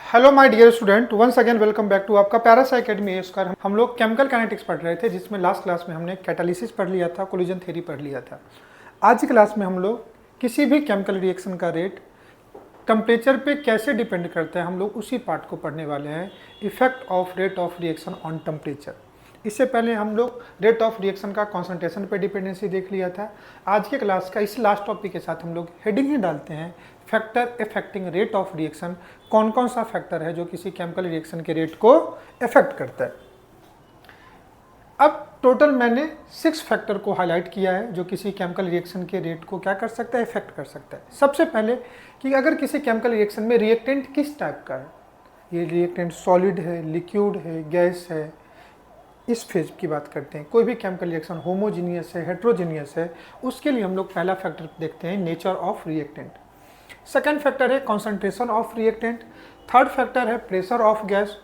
Hello my dear student, once again welcome back to आपका Parasa academy. इसका हम लोग केमिकल काइनेटिक्स पढ़ रहे थे, जिसमें लास्ट क्लास में हमने कैटालिसिस पढ़ लिया था, कोलिजन थ्योरी पढ़ लिया था। आज की क्लास में हम लोग किसी भी केमिकल रिएक्शन का रेट टेम्परेचर पे कैसे डिपेंड करता है, हम लोग उसी पार्ट को पढ़ने वाले हैं, effect of rate of reaction on temperature. इससे पहले हम लोग रेट ऑफ रिएक्शन का कॉन्सेंट्रेशन पे डिपेंडेंसी देख लिया था। आज के क्लास का इस लास्ट टॉपिक के साथ हम लोग हेडिंग ही डालते हैं, factor affecting rate of reaction. कौन कौन सा फैक्टर है जो किसी केमिकल रिएक्शन के रेट को अफेक्ट करता है। अब टोटल मैंने 6 फैक्टर को हाईलाइट किया है जो किसी केमिकल रिएक्शन के रेट को क्या कर सकता है, इफेक्ट कर सकता है। सबसे पहले कि अगर किसी केमिकल रिएक्शन में रिएक्टेंट किस टाइप का है, ये रिएक्टेंट सॉलिड है, लिक्विड है, गैस है, इस फेज की बात करते हैं। कोई भी केमिकल रिएक्शन होमोजीनियस है, हेट्रोजीनियस है, उसके लिए हम लोग पहला फैक्टर देखते हैं nature of reactant. Second factor है concentration of reactant. Third factor है pressure of gas.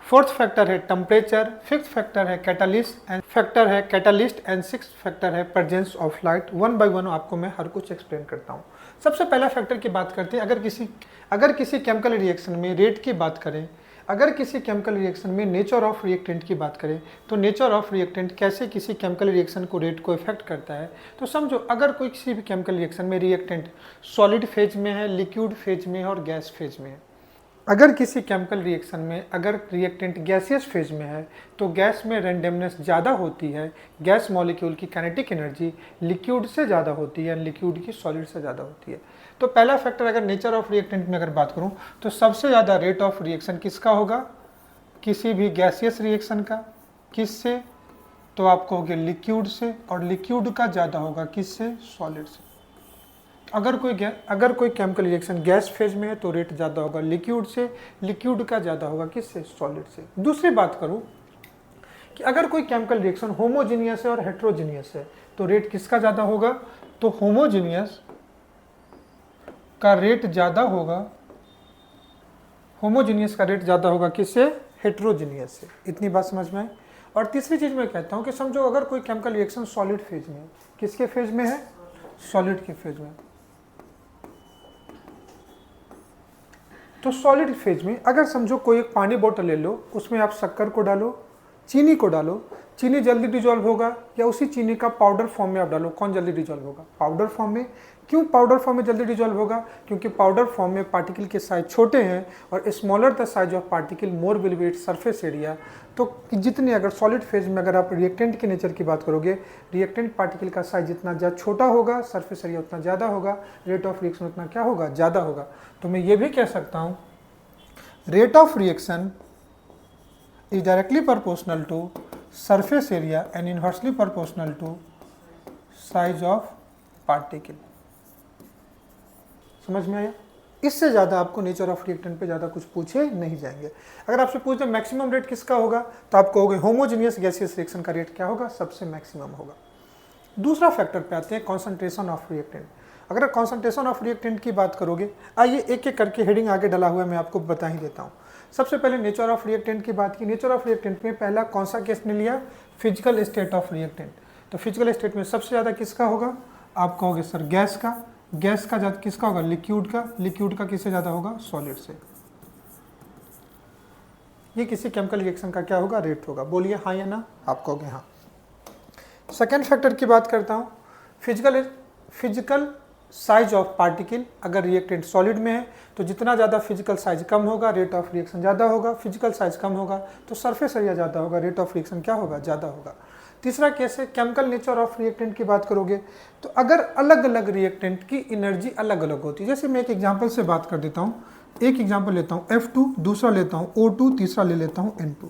Fourth factor है टेम्परेचर। फिफ्थ फैक्टर है कैटालिस्ट एंड सिक्स्थ फैक्टर है presence of light. One by one आपको मैं हर कुछ एक्सप्लेन करता हूँ। सबसे पहला फैक्टर की बात करते हैं। अगर किसी केमिकल रिएक्शन में रेट की बात करें, अगर किसी केमिकल रिएक्शन में नेचर ऑफ रिएक्टेंट की बात करें, तो नेचर ऑफ रिएक्टेंट कैसे किसी केमिकल रिएक्शन को रेट को इफेक्ट करता है। तो समझो, अगर कोई किसी भी केमिकल रिएक्शन में रिएक्टेंट सॉलिड फेज में है, लिक्विड फेज में है और गैस फेज में है। अगर किसी केमिकल रिएक्शन में अगर रिएक्टेंट गैसियस फेज में है तो गैस में रेंडमनेस ज़्यादा होती है, गैस मॉलिक्यूल की काइनेटिक एनर्जी लिक्विड से ज़्यादा होती है, लिक्विड की सॉलिड से ज़्यादा होती है। तो पहला फैक्टर अगर नेचर ऑफ रिएक्टेंट में अगर बात करूं तो सबसे ज़्यादा रेट ऑफ रिएक्शन किसका होगा, किसी भी गैसियस रिएक्शन का। किससे? तो आप कहोगे लिक्विड से, और लिक्विड का ज़्यादा होगा किससे, सॉलिड से। अगर कोई केमिकल रिएक्शन गैस फेज में है तो रेट ज़्यादा होगा लिक्विड से, लिक्विड का ज़्यादा होगा किससे, सॉलिड से। दूसरी बात करूं कि अगर कोई केमिकल रिएक्शन होमोजीनियस है और हेट्रोजीनियस है तो रेट किसका ज़्यादा होगा, तो होमोजीनियस का रेट ज़्यादा होगा, होमोजीनियस का रेट ज़्यादा होगा किससे, हेट्रोजीनियस से। इतनी बात समझ में आए। और तीसरी चीज़ मैं कहता हूँ कि समझो अगर कोई केमिकल रिएक्शन सॉलिड फेज में है, किसके फेज में है, सॉलिड के फेज में। तो सॉलिड फेज में अगर समझो कोई एक पानी बोतल ले लो, उसमें आप शक्कर को डालो, चीनी को डालो, चीनी जल्दी डिजॉल्व होगा, या उसी चीनी का पाउडर फॉर्म में आप डालो, कौन जल्दी डिजॉल्व होगा, पाउडर फॉर्म में। क्यों पाउडर फॉर्म में जल्दी डिजॉल्व होगा, क्योंकि पाउडर फॉर्म में पार्टिकल के साइज छोटे हैं और smaller the size of particle more will be its surface area. तो जितने अगर सॉलिड फेज में अगर आप रिएक्टेंट के नेचर की बात करोगे, रिएक्टेंट पार्टिकल का साइज जितना ज़्यादा छोटा होगा, सरफेस एरिया उतना ज़्यादा होगा, रेट ऑफ रिएक्शन उतना क्या होगा, ज़्यादा होगा। तो मैं ये भी कह सकता हूँ rate of reaction is directly proportional to surface area and inversely proportional to size of particle। समझ में आया? इससे ज़्यादा आपको नेचर ऑफ रिएक्टेंट पे ज़्यादा कुछ पूछे नहीं जाएंगे। अगर आपसे पूछे मैक्सिमम रेट किसका होगा, तो आप कहोगे होमोजीनियस गैसियस रिएक्शन का रेट क्या होगा, सबसे मैक्सिमम होगा। दूसरा फैक्टर पे आते हैं कॉन्सेंट्रेशन ऑफ रिएक्टेंट। अगर कॉन्सेंट्रेशन ऑफ रिएक्टेंट की बात करोगे, आइए एक एक करके हेडिंग आगे डला हुआ है, मैं आपको बता ही देता हूँ। सबसे पहले नेचर ऑफ रिएक्टेंट की बात की। नेचर ऑफ रिएक्टेंट में पहला कौन सा केस ने लिया, फिजिकल स्टेट ऑफ रिएक्टेंट। तो फिजिकल स्टेट में सबसे ज़्यादा किसका होगा, आप कहोगे सर गैस का। गैस का ज़्यादा किसका होगा, लिक्विड का। लिक्विड का किससे ज़्यादा होगा, सॉलिड से। ये किसी केमिकल रिएक्शन का क्या होगा, रेट होगा। बोलिए हाँ या ना, आप कहोगे हाँ। सेकेंड फैक्टर की बात करता हूँ, फिजिकल साइज ऑफ पार्टिकल। अगर रिएक्टेंट सॉलिड में है तो जितना ज़्यादा फिजिकल साइज कम होगा, रेट ऑफ रिएक्शन ज़्यादा होगा। फिजिकल साइज कम होगा तो सरफेस एरिया ज़्यादा होगा, रेट ऑफ रिएक्शन क्या होगा, ज़्यादा होगा। तीसरा केस है केमिकल नेचर ऑफ रिएक्टेंट की बात करोगे तो अगर अलग अलग रिएक्टेंट की एनर्जी अलग अलग होती है। जैसे मैं एक एग्जाम्पल से बात कर देता हूँ, एक एग्जाम्पल लेता हूँ F2, दूसरा लेता हूँ O2, तीसरा ले लेता हूँ N2।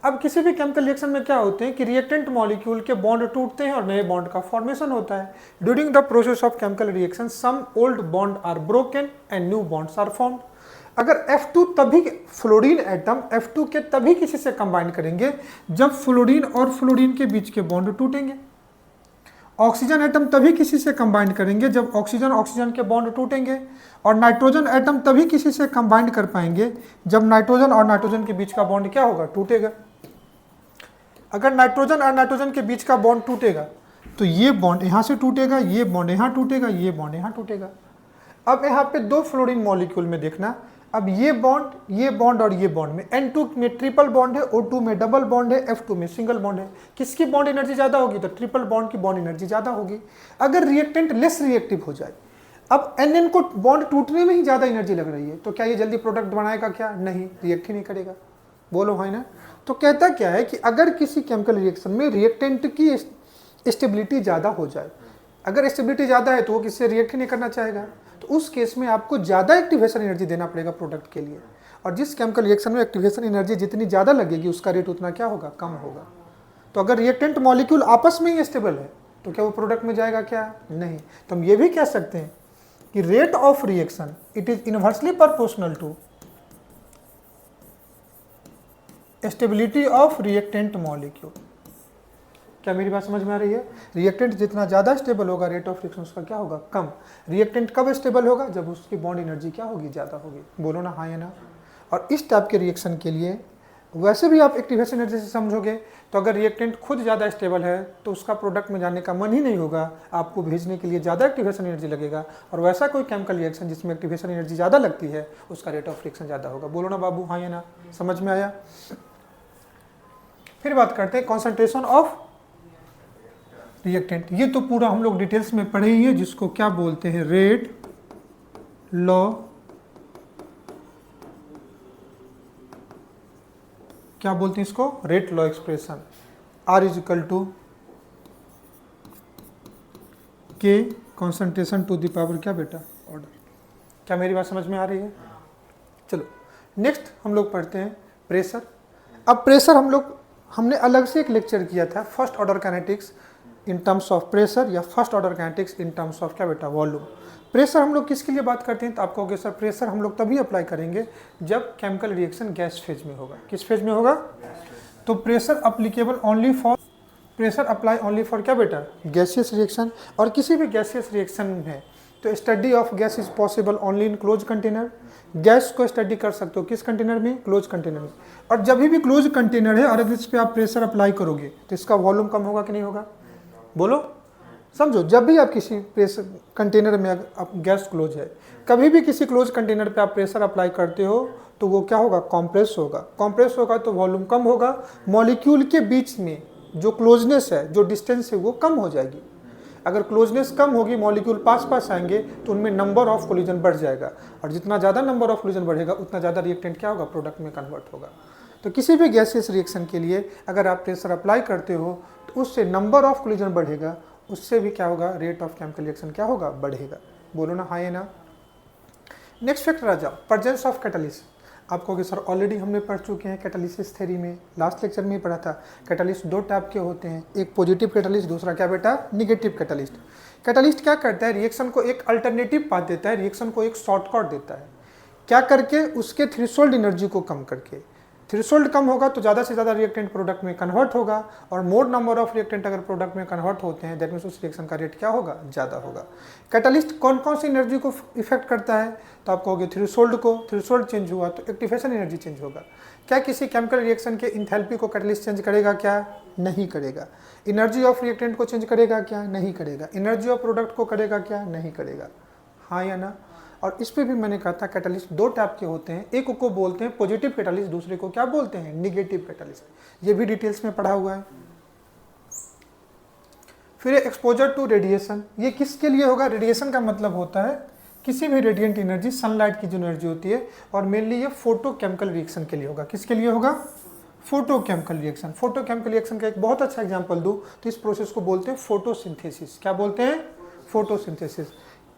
अब किसी भी केमिकल रिएक्शन में क्या होते हैं कि रिएक्टेंट मॉलिक्यूल के बॉन्ड टूटते हैं और नए बॉन्ड का फॉर्मेशन होता है। During the process of chemical reaction some old bond are broken and new bonds are formed. अगर F2 तभी फ्लोरीन एटम F2 के तभी किसी से कंबाइन करेंगे जब फ्लोरीन और फ्लोरीन के बीच के बॉन्ड टूटेंगे। ऑक्सीजन एटम तभी किसी से कंबाइन करेंगे जब ऑक्सीजन ऑक्सीजन के बॉन्ड टूटेंगे। और नाइट्रोजन एटम तभी किसी से कंबाइन कर पाएंगे जब नाइट्रोजन और नाइट्रोजन के बीच का बॉन्ड क्या होगा, टूटेगा। अगर नाइट्रोजन और नाइट्रोजन के बीच का बॉन्ड टूटेगा तो ये बॉन्ड यहाँ से टूटेगा, ये बॉन्ड यहाँ टूटेगा, ये बॉन्ड यहाँ टूटेगा। अब यहाँ पे दो फ्लोरीन मॉलिक्यूल में देखना, अब ये बॉन्ड और ये बॉन्ड में N2 में ट्रिपल बॉन्ड है, O2 में डबल बॉन्ड है, F2 में सिंगल बॉन्ड है। किसकी बॉन्ड एनर्जी ज़्यादा होगी? तो ट्रिपल बॉन्ड की बॉन्ड एनर्जी ज़्यादा होगी। अगर रिएक्टेंट लेस रिएक्टिव हो जाए, अब NN को बॉन्ड टूटने में ही ज़्यादा एनर्जी लग रही है, तो क्या ये जल्दी प्रोडक्ट बनाएगा? क्या नहीं, रिएक्ट ही नहीं करेगा। बोलो है ना। तो कहता क्या है कि अगर किसी केमिकल रिएक्शन में रिएक्टेंट की स्टेबिलिटी ज़्यादा हो जाए, अगर स्टेबिलिटी ज़्यादा है तो वो किससे रिएक्ट ही नहीं करना चाहेगा, तो उस केस में आपको ज़्यादा एक्टिवेशन एनर्जी देना पड़ेगा प्रोडक्ट के लिए। और जिस केमिकल रिएक्शन में एक्टिवेशन एनर्जी जितनी ज़्यादा लगेगी उसका रेट उतना क्या होगा? कम होगा। तो अगर रिएक्टेंट मॉलिक्यूल आपस में ही स्टेबल है तो क्या वो प्रोडक्ट में जाएगा? क्या नहीं। तो हम ये भी कह सकते हैं कि rate of reaction it is inversely proportional to stability of reactant molecule. क्या मेरी बात समझ में आ रही है? रिएक्टेंट जितना ज़्यादा स्टेबल होगा, रेट ऑफ रिएक्शन उसका क्या होगा? कम। रिएक्टेंट कब स्टेबल होगा? जब उसकी बॉन्ड एनर्जी क्या होगी? ज़्यादा होगी। बोलो ना हाँ या ना। और इस टाइप के रिएक्शन के लिए वैसे भी आप एक्टिवेशन एनर्जी से समझोगे, तो अगर रिएक्टेंट खुद ज़्यादा स्टेबल है तो उसका प्रोडक्ट में जाने का मन ही नहीं होगा, आपको भेजने के लिए ज़्यादा एक्टिवेशन एनर्जी लगेगा। और वैसा कोई केमिकल रिएक्शन जिसमें एक्टिवेशन एनर्जी ज़्यादा लगती है उसका रेट ऑफ रिएक्शन ज़्यादा होगा। बोलो ना बाबू हाँ या ना। समझ में आया? फिर बात करते हैं कॉन्सेंट्रेशन ऑफ रिएक्टेंट। ये तो पूरा हम लोग डिटेल्स में पढ़े ही है, जिसको क्या बोलते हैं? Rate law. क्या बोलते हैं इसको? Rate law expression. R is equal to K concentration to the power क्या बेटा? ऑर्डर। क्या मेरी बात समझ में आ रही है? चलो नेक्स्ट हम लोग पढ़ते हैं प्रेशर। अब प्रेशर हमने अलग से एक लेक्चर किया था, first order kinetics in terms of pressure या first order kinetics in terms of क्या बेटा? वॉल्यूम। प्रेशर हम लोग किसके लिए बात करते हैं? तो आपको सर प्रेशर हम लोग तभी अप्लाई करेंगे जब केमिकल रिएक्शन गैस फेज में होगा। किस फेज में होगा? तो pressure applicable only for, pressure apply only for क्या बेटा? Gaseous reaction. और किसी भी गैसियस रिएक्शन में तो study of gas is possible only in close container. Gas को स्टडी कर सकते हो किस कंटेनर में? क्लोज कंटेनर में। और जब भी क्लोज कंटेनर है और अगर इस पर आप प्रेशर अप्लाई करोगे तो इसका वॉल्यूम कम होगा कि नहीं होगा? बोलो समझो। जब भी आप किसी प्रेशर कंटेनर में आप गैस क्लोज है, कभी भी किसी क्लोज कंटेनर पे आप प्रेशर अप्लाई करते हो तो वो क्या होगा? कॉम्प्रेस होगा। कॉम्प्रेस होगा तो वॉल्यूम कम होगा, मॉलिक्यूल के बीच में जो क्लोजनेस है, जो डिस्टेंस है वो कम हो जाएगी। अगर क्लोजनेस कम होगी, मॉलिक्यूल पास पास आएंगे तो उनमें नंबर ऑफ कोलिजन बढ़ जाएगा, और जितना ज़्यादा नंबर ऑफ कोलिजन बढ़ेगा उतना ज़्यादा रिएक्टेंट क्या होगा? प्रोडक्ट में कन्वर्ट होगा। तो किसी भी गैसियस रिएक्शन के लिए अगर आप प्रेशर अप्लाई करते हो तो उससे नंबर ऑफ कोलिजन बढ़ेगा, उससे भी क्या होगा? रेट ऑफ केमिकल रिएक्शन क्या होगा? बढ़ेगा। बोलो ना हाँ या ना। नेक्स्ट फैक्टर आ जाओ, प्रेजेंस ऑफ कैटालिस्ट। आप कहोगे सर ऑलरेडी हमने पढ़ चुके हैं कैटालिसिस थ्योरी में, लास्ट लेक्चर में ही पढ़ा था। कैटालिस्ट दो टाइप के होते हैं, एक पॉजिटिव कैटालिस्ट, दूसरा क्या बेटा? Negative catalyst. कैटालिस्ट क्या करता है? रिएक्शन को एक अल्टरनेटिव पाथ देता है, रिएक्शन को एक शॉर्टकट देता है। क्या करके? उसके थ्रेशोल्ड एनर्जी को कम करके। थ्रेशोल्ड कम होगा तो ज़्यादा से ज़्यादा रिएक्टेंट प्रोडक्ट में कन्वर्ट होगा, और मोर नंबर ऑफ रिएक्टेंट अगर प्रोडक्ट में कन्वर्ट होते हैं दैट मीन्स उस रिएक्शन का रेट क्या होगा? ज़्यादा होगा। कैटालिस्ट कौन कौन सी एनर्जी को इफेक्ट करता है? तो आप कहोगे थ्रेशोल्ड को। थ्रेशोल्ड चेंज हुआ तो एक्टिवेशन एनर्जी चेंज होगा। क्या किसी केमिकल रिएक्शन के इंथैल्पी को कैटालिस्ट चेंज करेगा? क्या नहीं करेगा। एनर्जी ऑफ रिएक्टेंट को चेंज करेगा? क्या नहीं करेगा। एनर्जी ऑफ प्रोडक्ट को करेगा? क्या नहीं करेगा। हाँ या ना। और इस पे भी मैंने कहा था कैटालिस्ट दो टाइप के होते हैं, एक को बोलते हैं पॉजिटिव कैटालिस्ट, दूसरे को क्या बोलते हैं? Negative catalyst. ये भी डिटेल्स में पढ़ा हुआ है। फिर एक्सपोजर टू रेडिएशन, ये किसके लिए होगा? रेडिएशन का मतलब होता है किसी भी रेडिएंट एनर्जी, सनलाइट की जो एनर्जी होती है, और मेनली ये फोटोकेमिकल रिएक्शन के लिए होगा। किसके लिए होगा? Photochemical reaction. फोटोकेमिकल रिएक्शन का एक बहुत अच्छा एग्जांपल दूं तो इस प्रोसेस को बोलते हैं फोटोसिंथेसिस। क्या बोलते हैं? फोटोसिंथेसिस।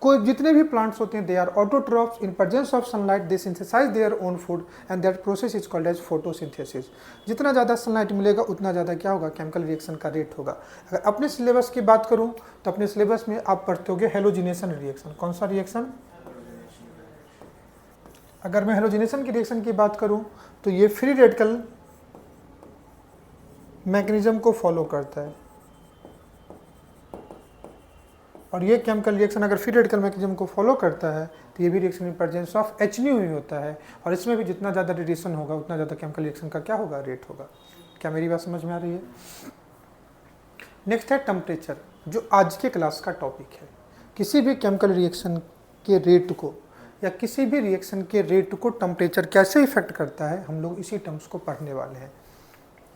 कोई जितने भी प्लांट्स होते हैं they are autotrophs, in presence of sunlight they synthesize their own food and that process is called as photosynthesis. जितना ज़्यादा सनलाइट मिलेगा उतना ज़्यादा क्या होगा? केमिकल रिएक्शन का रेट होगा। अगर अपने सिलेबस की बात करूं तो अपने सिलेबस में आप पढ़ते होगे हेलोजिनेशन रिएक्शन। कौन सा रिएक्शन? अगर मैं हेलोजिनेशन की रिएक्शन की बात करूं तो ये फ्री रेडिकल मैकेनिज्म को फॉलो करता है, और ये केमिकल रिएक्शन अगर फ्री रेडिकल मैकेनिज्म को फॉलो करता है तो ये भी reaction in presence of HNO ही होता है, और इसमें भी जितना ज़्यादा रेडिएशन होगा उतना ज़्यादा केमिकल रिएक्शन का क्या होगा? रेट होगा। क्या मेरी बात समझ में आ रही है? नेक्स्ट है टेम्परेचर, जो आज के क्लास का टॉपिक है। किसी भी केमिकल रिएक्शन के रेट को या किसी भी रिएक्शन के रेट को टेम्परेचर कैसे इफेक्ट करता है, हम लोग इसी टर्म्स को पढ़ने वाले हैं।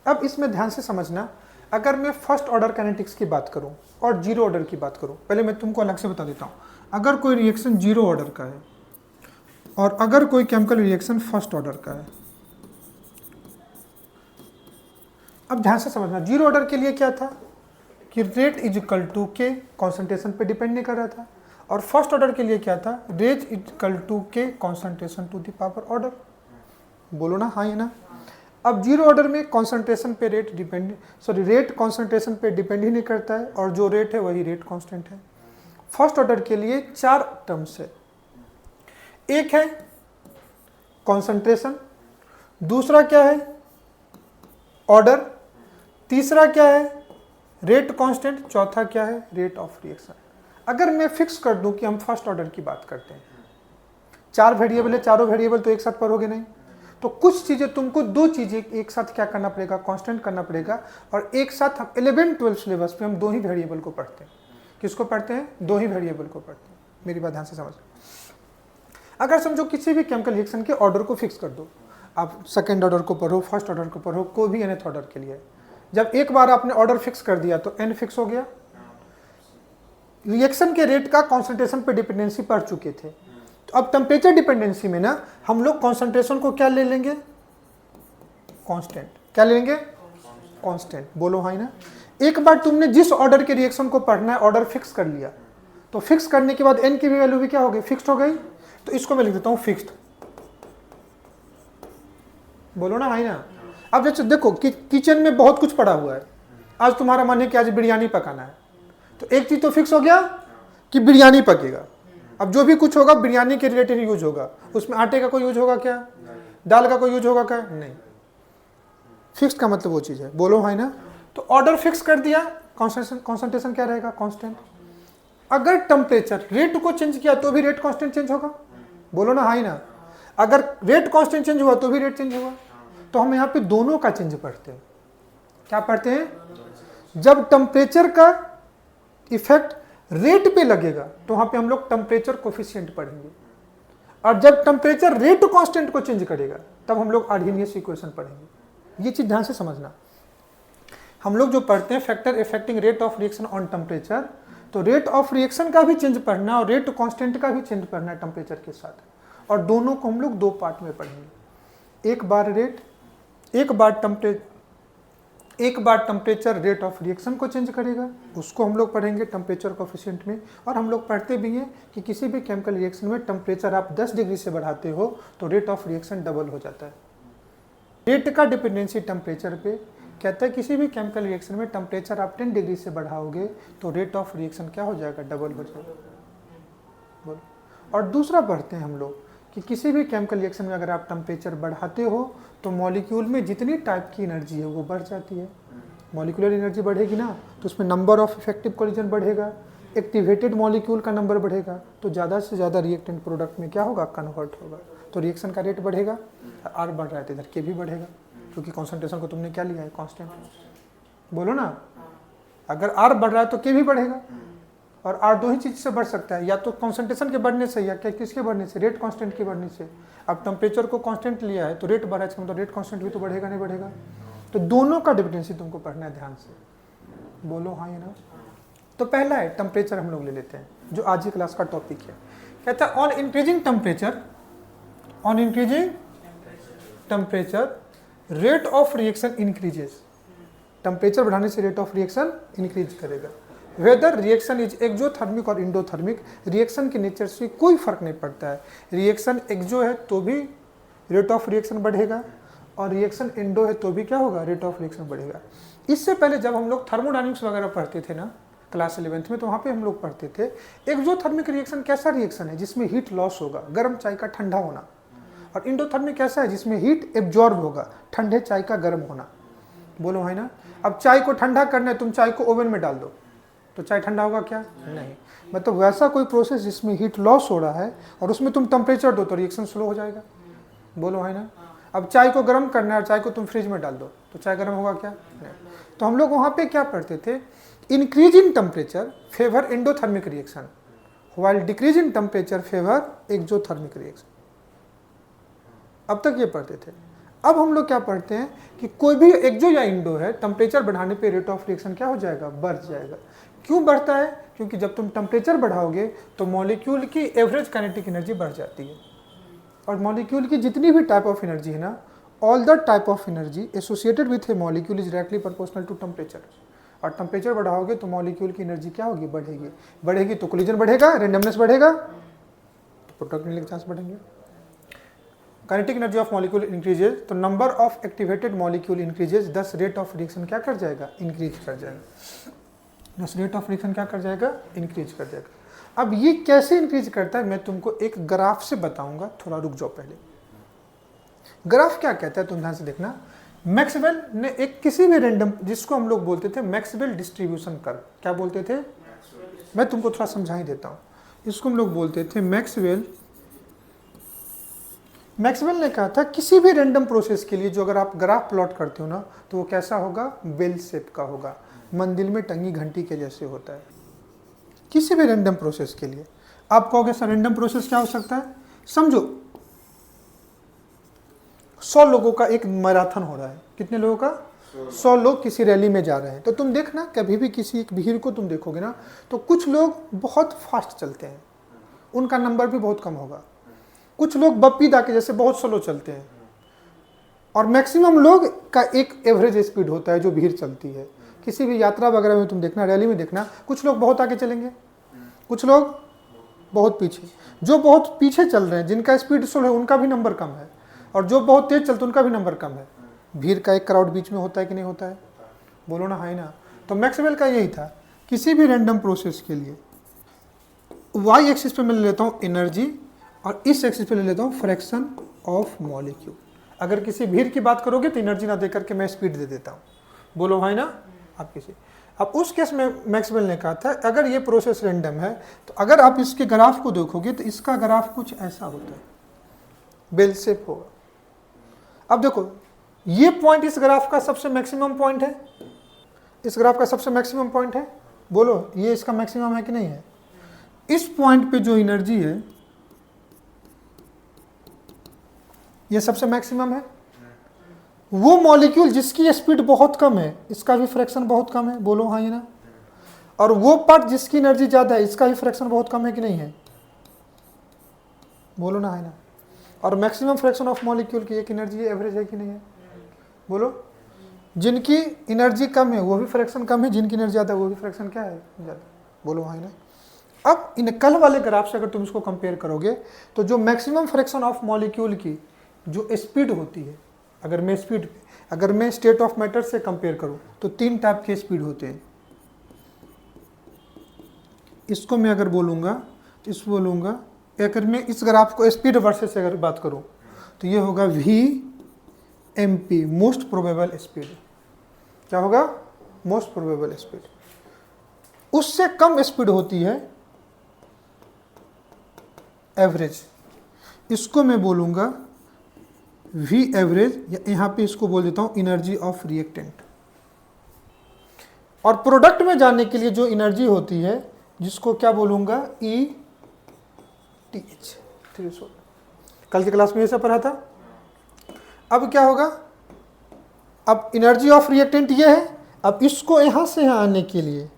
अब इसमें ध्यान से समझना, अगर मैं फर्स्ट ऑर्डर काइनेटिक्स की बात करूं और जीरो ऑर्डर की बात करूं, पहले मैं तुमको अलग से बता देता हूं। अगर कोई रिएक्शन जीरो ऑर्डर का है और अगर कोई केमिकल रिएक्शन फर्स्ट ऑर्डर का है, अब ध्यान से समझना, जीरो ऑर्डर के लिए क्या था कि rate is equal to K, concentration पे डिपेंड नहीं कर रहा था, और फर्स्ट ऑर्डर के लिए क्या था, rate is equal to K concentration to the power order. बोलो ना, हाँ या ना। अब जीरो ऑर्डर में कॉन्सेंट्रेशन पे रेट कॉन्सेंट्रेशन पे डिपेंड ही नहीं करता है, और जो रेट है वही रेट कांस्टेंट है। फर्स्ट ऑर्डर के लिए 4 टर्म्स है, एक है कॉन्सेंट्रेशन, दूसरा क्या है ऑर्डर, तीसरा क्या है रेट कांस्टेंट, चौथा क्या है रेट ऑफ रिएक्शन। अगर मैं फिक्स कर दूं कि हम फर्स्ट ऑर्डर की बात करते हैं, 4 वेरिएबल है, चारों वेरिएबल तो एक साथ पढ़ोगे नहीं, तो कुछ चीजें तुमको 2 चीजें एक साथ क्या करना पड़ेगा, कांस्टेंट करना पड़ेगा। और एक साथ हम 11-12 सिलेबस पे हम 2 ही वेरिएबल को पढ़ते हैं। किसको पढ़ते हैं? 2 ही वेरिएबल को पढ़ते हैं। मेरी बात ध्यान से समझ। अगर समझो किसी भी केमिकल रिएक्शन के ऑर्डर को फिक्स कर दो, आप सेकेंड ऑर्डर को पढ़ो, फर्स्ट ऑर्डर को पढ़ो, कोई भी nth ऑर्डर के लिए, जब एक बार आपने ऑर्डर फिक्स कर दिया तो n फिक्स हो गया। रिएक्शन के रेट का कॉन्सेंट्रेशन पे डिपेंडेंसी पढ़ चुके थे, तो अब टेम्परेचर डिपेंडेंसी में ना हम लोग कॉन्सेंट्रेशन को क्या ले लेंगे, कांस्टेंट। क्या ले लेंगे? कांस्टेंट। बोलो हाँ ना। एक बार तुमने जिस ऑर्डर के रिएक्शन को पढ़ना है ऑर्डर फिक्स कर लिया, तो फिक्स करने के बाद n की भी वैल्यू भी क्या हो गई, फिक्स्ड हो गई। तो इसको मैं लिख देता हूं फिक्स्ड। बोलो ना हाँ ना। अब जैसे देखो कि किचन में बहुत कुछ पड़ा हुआ है, आज तुम्हारा मन है कि आज बिरयानी पकाना है, तो एक चीज तो फिक्स हो गया कि बिरयानी पकेगा। अब जो भी कुछ होगा बिरयानी के रिलेटेड यूज होगा, उसमें आटे का कोई यूज होगा क्या, दाल का कोई यूज होगा क्या, नहीं। फिक्स का मतलब वो चीज है। बोलो हाँ ना। तो ऑर्डर फिक्स कर दिया, कॉन्सेंट्रेशन क्या रहेगा, कांस्टेंट। अगर टेम्परेचर रेट को चेंज किया तो भी रेट कांस्टेंट चेंज होगा। बोलो ना हाँ ना। अगर रेट कांस्टेंट चेंज हुआ तो भी रेट चेंज होगा। तो हम यहाँ पे दोनों का चेंज पढ़ते हैं। क्या पढ़ते हैं? जब टेम्परेचर का इफेक्ट रेट पे लगेगा तो वहां पे हम लोग टेम्परेचर कोफिशिएंट पढ़ेंगे, और जब टेम्परेचर रेट कांस्टेंट को चेंज करेगा तब हम लोग आर्हेनियस इक्वेशन पढ़ेंगे। ये चीज ध्यान से समझना। हम लोग जो पढ़ते हैं factor affecting rate of reaction on temperature, तो रेट ऑफ रिएक्शन का भी चेंज पढ़ना और रेट कांस्टेंट का भी चेंज पढ़ना है टेम्परेचर के साथ, और दोनों को हम लोग 2 पार्ट में पढ़ेंगे। एक बार रेट, एक बार टेम्परेचर रेट ऑफ रिएक्शन को चेंज करेगा, उसको हम लोग पढ़ेंगे टेम्परेचर कोफिशिएंट में। और हम लोग पढ़ते भी हैं कि किसी भी केमिकल रिएक्शन में टेम्परेचर आप 10 डिग्री से बढ़ाते हो तो रेट ऑफ रिएक्शन डबल हो जाता है। रेट का डिपेंडेंसी टेम्परेचर पे कहता है किसी भी केमिकल रिएक्शन में टेम्परेचर आप 10 डिग्री से बढ़ाओगे तो रेट ऑफ रिएक्शन क्या हो जाएगा, डबल हो जाएगा। बोलो। और दूसरा पढ़ते हैं हम लोग कि किसी भी केमिकल रिएक्शन में अगर आप टेम्परेचर बढ़ाते हो तो मॉलिक्यूल में जितनी टाइप की एनर्जी है वो बढ़ जाती है। मॉलिक्यूलर एनर्जी बढ़ेगी ना, तो उसमें नंबर ऑफ इफेक्टिव कोलिजन बढ़ेगा, एक्टिवेटेड मॉलिक्यूल का नंबर बढ़ेगा, तो ज़्यादा से ज़्यादा रिएक्टेंट प्रोडक्ट में क्या होगा, कन्वर्ट होगा, तो रिएक्शन का रेट बढ़ेगा। आर बढ़ रहा है तो इधर के भी बढ़ेगा, क्योंकि कॉन्सेंट्रेशन को तुमने क्या लिया है, कांस्टेंट। बोलो ना। अगर आर बढ़ रहा है तो के भी बढ़ेगा, और आर 2 ही चीज से बढ़ सकता है, या तो कॉन्सेंट्रेशन के बढ़ने से या क्या किसके बढ़ने से, रेट कांस्टेंट के बढ़ने से। अब टेम्परेचर को कांस्टेंट लिया है तो रेट बढ़ा है, इसका मतलब रेट कांस्टेंट भी तो बढ़ेगा नहीं बढ़ेगा। तो दोनों का डिपेंडेंसी तुमको पढ़ना है ध्यान से। बोलो हाँ या ना। तो पहला है टेम्परेचर, हम लोग ले लेते हैं जो आज की क्लास का टॉपिक है। कहता है on increasing temperature rate of reaction increases. Temperature बढ़ाने से रेट ऑफ रिएक्शन इंक्रीज करेगा। वेदर रिएक्शन इज एक्सोथर्मिक और इंडोथर्मिक, रिएक्शन के नेचर से कोई फर्क नहीं पड़ता है। रिएक्शन एक्सो है तो भी रेट ऑफ रिएक्शन बढ़ेगा, और रिएक्शन इंडो है तो भी क्या होगा, रेट ऑफ रिएक्शन बढ़ेगा। इससे पहले जब हम लोग थर्मोडायनेमिक्स वगैरह पढ़ते थे ना क्लास 11th में, तो वहाँ पे हम लोग पढ़ते थे एक्सोथर्मिक रिएक्शन कैसा रिएक्शन है, जिसमें हीट लॉस होगा, गर्म चाय का ठंडा होना, और इंडोथर्मिक कैसा है, जिसमें हीट एब्जॉर्ब होगा, ठंडे चाय का गर्म होना। बोलो है ना। अब चाय को ठंडा करना है, तुम चाय को ओवन में डाल दो तो चाय ठंडा होगा क्या, नहीं। मतलब वैसा कोई प्रोसेस जिसमें हीट लॉस हो रहा है और उसमें तुम टेम्परेचर दो तो रिएक्शन स्लो हो जाएगा। बोलो है ना। अब चाय को गर्म करना है और चाय को तुम फ्रिज में डाल दो तो चाय गर्म होगा क्या, नहीं। तो हम लोग वहाँ पे क्या पढ़ते थे, increase in temperature favour endothermic reaction, while decrease in temperature favor exothermic reaction। अब तक ये पढ़ते थे। अब हम लोग क्या पढ़ते हैं कि कोई भी एक्जो या इंडो है, टेम्परेचर बढ़ाने पे रेट ऑफ रिएक्शन क्या हो जाएगा, बढ़ जाएगा। क्यों बढ़ता है? क्योंकि जब तुम टेम्परेचर बढ़ाओगे तो मॉलिक्यूल की एवरेज काइनेटिक एनर्जी बढ़ जाती है, और मॉलिक्यूल की जितनी भी टाइप ऑफ एनर्जी है ना, all the type of energy associated with a molecule is directly proportional to temperature. और टेम्परेचर बढ़ाओगे तो मॉलिक्यूल की एनर्जी क्या होगी, बढ़ेगी। बढ़ेगी तो कोलिजन बढ़ेगा, रेंडमनेस बढ़ेगा, तो प्रोडक्ट मिलने के चांस बढ़ेंगे। Kinetic energy of molecule increases तो number of activated molecule increases, thus rate of reaction क्या कर जाएगा, इंक्रीज कर जाएगा। दस रेट ऑफ रिएक्शन क्या कर जाएगा, इंक्रीज कर जाएगा। अब ये कैसे इंक्रीज करता है मैं तुमको एक ग्राफ से बताऊंगा, थोड़ा रुक जाओ पहले। ग्राफ क्या कहता है तुम ध्यान से देखना। मैक्सवेल ने एक किसी भी रैंडम, जिसको हम लोग बोलते थे मैक्सवेल डिस्ट्रीब्यूशन कर्व, क्या बोलते थे, मैं तुमको थोड़ा समझा ही देता हूँ। इसको हम लोग बोलते थे मैक्सवेल ने कहा था किसी भी रैंडम प्रोसेस के लिए जो अगर आप ग्राफ प्लॉट करते हो ना, तो वो कैसा होगा, बेल शेप का होगा, मंदिर में टंगी घंटी के जैसे होता है। किसी भी रैंडम प्रोसेस के लिए आप कहोगे सर रैंडम प्रोसेस क्या हो सकता है, समझो 100 लोगों का एक मैराथन हो रहा है। कितने लोगों का, 100 लोग किसी रैली में जा रहे हैं। तो तुम देखना कभी भी किसी एक भीड़ को तुम देखोगे ना, तो कुछ लोग बहुत फास्ट चलते हैं, उनका नंबर भी बहुत कम होगा। कुछ लोग बप्पी दा के जैसे बहुत स्लो चलते हैं, और मैक्सिमम लोग का एक एवरेज स्पीड होता है जो भीड़ चलती है। किसी भी यात्रा वगैरह में तुम देखना, रैली में देखना, कुछ लोग बहुत आगे चलेंगे, कुछ लोग बहुत पीछे। जो बहुत पीछे चल रहे हैं, जिनका स्पीड स्लो है, उनका भी नंबर कम है, और जो बहुत तेज चलते हैं उनका भी नंबर कम है। भीड़ का एक क्राउड बीच में होता है कि नहीं होता है, बोलो ना, है ना। तो मैक्सवेल का यही था, किसी भी रैंडम प्रोसेस के लिए वाई एक्सिस पे मैं ले लेता हूँ एनर्जी, और इस एक्सिस पे ले लेता हूँ फ्रैक्शन ऑफ मॉलिक्यूल। अगर किसी भीड़ की बात करोगे तो एनर्जी ना दे करके मैं स्पीड दे देता हूँ, बोलो भाई ना आप किसी। अब उस केस में मैक्सवेल ने कहा था अगर ये प्रोसेस रैंडम है, तो अगर आप इसके ग्राफ को देखोगे तो इसका ग्राफ कुछ ऐसा होता है, बेल शेप होगा। अब देखो ये पॉइंट इस ग्राफ का सबसे मैक्सिमम पॉइंट है, इस ग्राफ का सबसे मैक्सिमम पॉइंट है, बोलो ये इसका मैक्सिमम है कि नहीं है। इस पॉइंट पे जो एनर्जी है ये सबसे मैक्सिमम है। वो मॉलिक्यूल जिसकी स्पीड बहुत कम है, इसका भी फ्रैक्शन बहुत कम है, बोलो हाँ या ना। और वो पार्ट जिसकी एनर्जी ज्यादा है, इसका भी फ्रैक्शन बहुत कम है कि नहीं है, बोलो ना, है ना। और मैक्सिमम फ्रैक्शन ऑफ मॉलिक्यूल की एक एनर्जी एवरेज है कि नहीं है, बोलो। जिनकी एनर्जी कम है वो भी फ्रैक्शन कम है, जिनकी एनर्जी ज्यादा है वो भी फ्रैक्शन क्या है, ज्यादा, बोलो हाँ ना। अब इन कल वाले ग्राफ से अगर तुम इसको कंपेयर करोगे तो जो मैक्सिमम फ्रैक्शन ऑफ मॉलिक्यूल की जो स्पीड होती है, अगर मैं स्टेट ऑफ मैटर से कंपेयर करूं तो 3 टाइप के स्पीड होते हैं। इसको मैं अगर बोलूंगा तो इसको बोलूंगा, अगर मैं इस ग्राफ को स्पीड वर्सेस से अगर बात करूं तो ये होगा VMP, मोस्ट प्रोबेबल स्पीड। क्या होगा, मोस्ट प्रोबेबल स्पीड। उससे कम स्पीड होती है एवरेज, इसको मैं बोलूंगा V एवरेज, या यहाँ पे इसको बोल देता हूँ एनर्जी ऑफ रिएक्टेंट। और प्रोडक्ट में जाने के लिए जो एनर्जी होती है जिसको क्या बोलूंगा, ETH थ्रेशोल्ड। कल की क्लास में ये सब पढ़ा था। अब क्या होगा, अब एनर्जी ऑफ रिएक्टेंट ये है। अब इसको यहाँ से यहाँ आने के लिए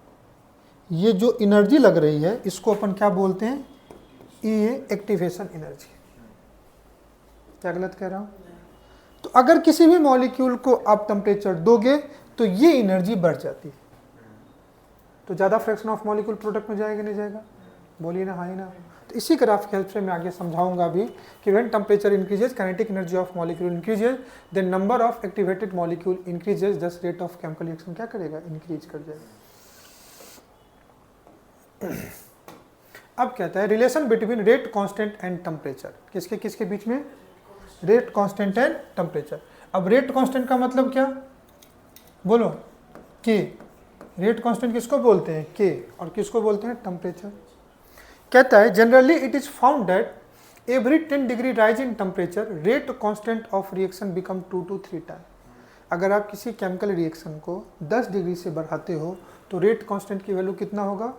ये जो एनर्जी लग रही है इसको अपन क्या बोलते हैं, एक्टिवेशन एनर्जी। क्या गलत कह रहा हूं। तो अगर किसी भी मॉलिक्यूल को आप टेम्परेचर दोगे तो ये एनर्जी बढ़ जाती है, तो ज्यादा फ्रैक्शन ऑफ मॉलिक्यूल प्रोडक्ट में जाएगा नहीं जाएगा, बोलिए ना, हाँ ना। तो इसी ग्राफ की हेल्प से मैं आगे समझाऊंगा भी कि when temperature increases kinetic energy of molecule increases, then number of activated molecule increases, thus rate of chemical reaction क्या करेगा, इंक्रीज कर जाएगा। अब कहता है relation between rate constant and temperature, किसके किसके बीच में, रेट कांस्टेंट एंड टेम्परेचर। अब रेट कांस्टेंट का मतलब क्या, बोलो, के। रेट कांस्टेंट किसको बोलते हैं, के, और किसको बोलते हैं, टेम्परेचर। कहता है generally it is found that every 10 degree rise in temperature rate constant of reaction become 2 to 3 time. अगर आप किसी केमिकल रिएक्शन को 10 डिग्री से बढ़ाते हो तो रेट कांस्टेंट की वैल्यू कितना होगा,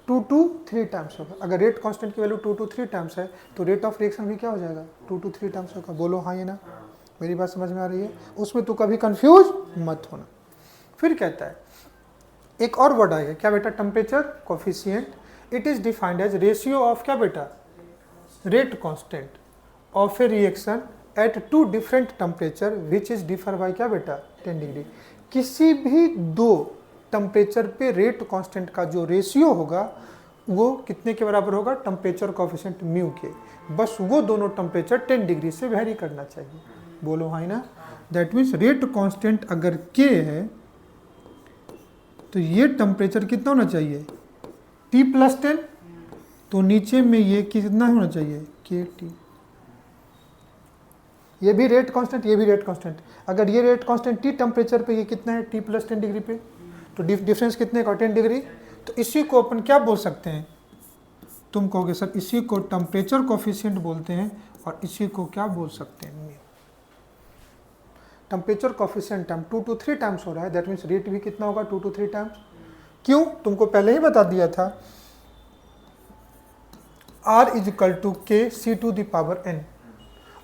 2 to 3 टाइम्स होगा। अगर रेट कांस्टेंट की वैल्यू 2 to 3 टाइम्स है तो रेट ऑफ रिएक्शन भी क्या हो जाएगा, 2 to 3 टाइम्स होगा। बोलो हाँ या ना, मेरी बात समझ में आ रही है? उसमें तो कभी कंफ्यूज मत होना। फिर कहता है एक और वर्ड आएगा, क्या बेटा, temperature coefficient. It is defined as ratio of क्या बेटा, rate constant of a reaction at two different temperature which is differ by क्या बेटा, 10 डिग्री। किसी भी दो टेम्परेचर पे रेट कांस्टेंट का जो रेशियो होगा वो कितने के बराबर होगा, टेम्परेचर कोफिशिएंट म्यू के। बस वो दोनों टेम्परेचर 10 डिग्री से वेरी करना चाहिए। बोलो हाँ ना। दैट मीन्स रेट कांस्टेंट अगर के है तो ये टेम्परेचर कितना होना चाहिए, T+10, तो नीचे में ये कितना होना चाहिए, KT। ये भी रेट कांस्टेंट, ये भी रेट कांस्टेंट। अगर ये रेट कांस्टेंट T टेम्परेचर पे, ये कितना है, T+10 डिग्री पे, तो डिफरेंस कितने का, 10 डिग्री। तो इसी को अपन क्या बोल सकते हैं, तुम कहोगे सर इसी को टेम्परेचर कोफिशिएंट बोलते हैं और इसी को क्या बोल सकते हैं, temperature coefficient time 2 to 3 times हो रहा है। दैट मीन्स रेट भी कितना होगा, 2 to 3 टाइम्स। क्यों, तुमको पहले ही बता दिया था, R = K⁴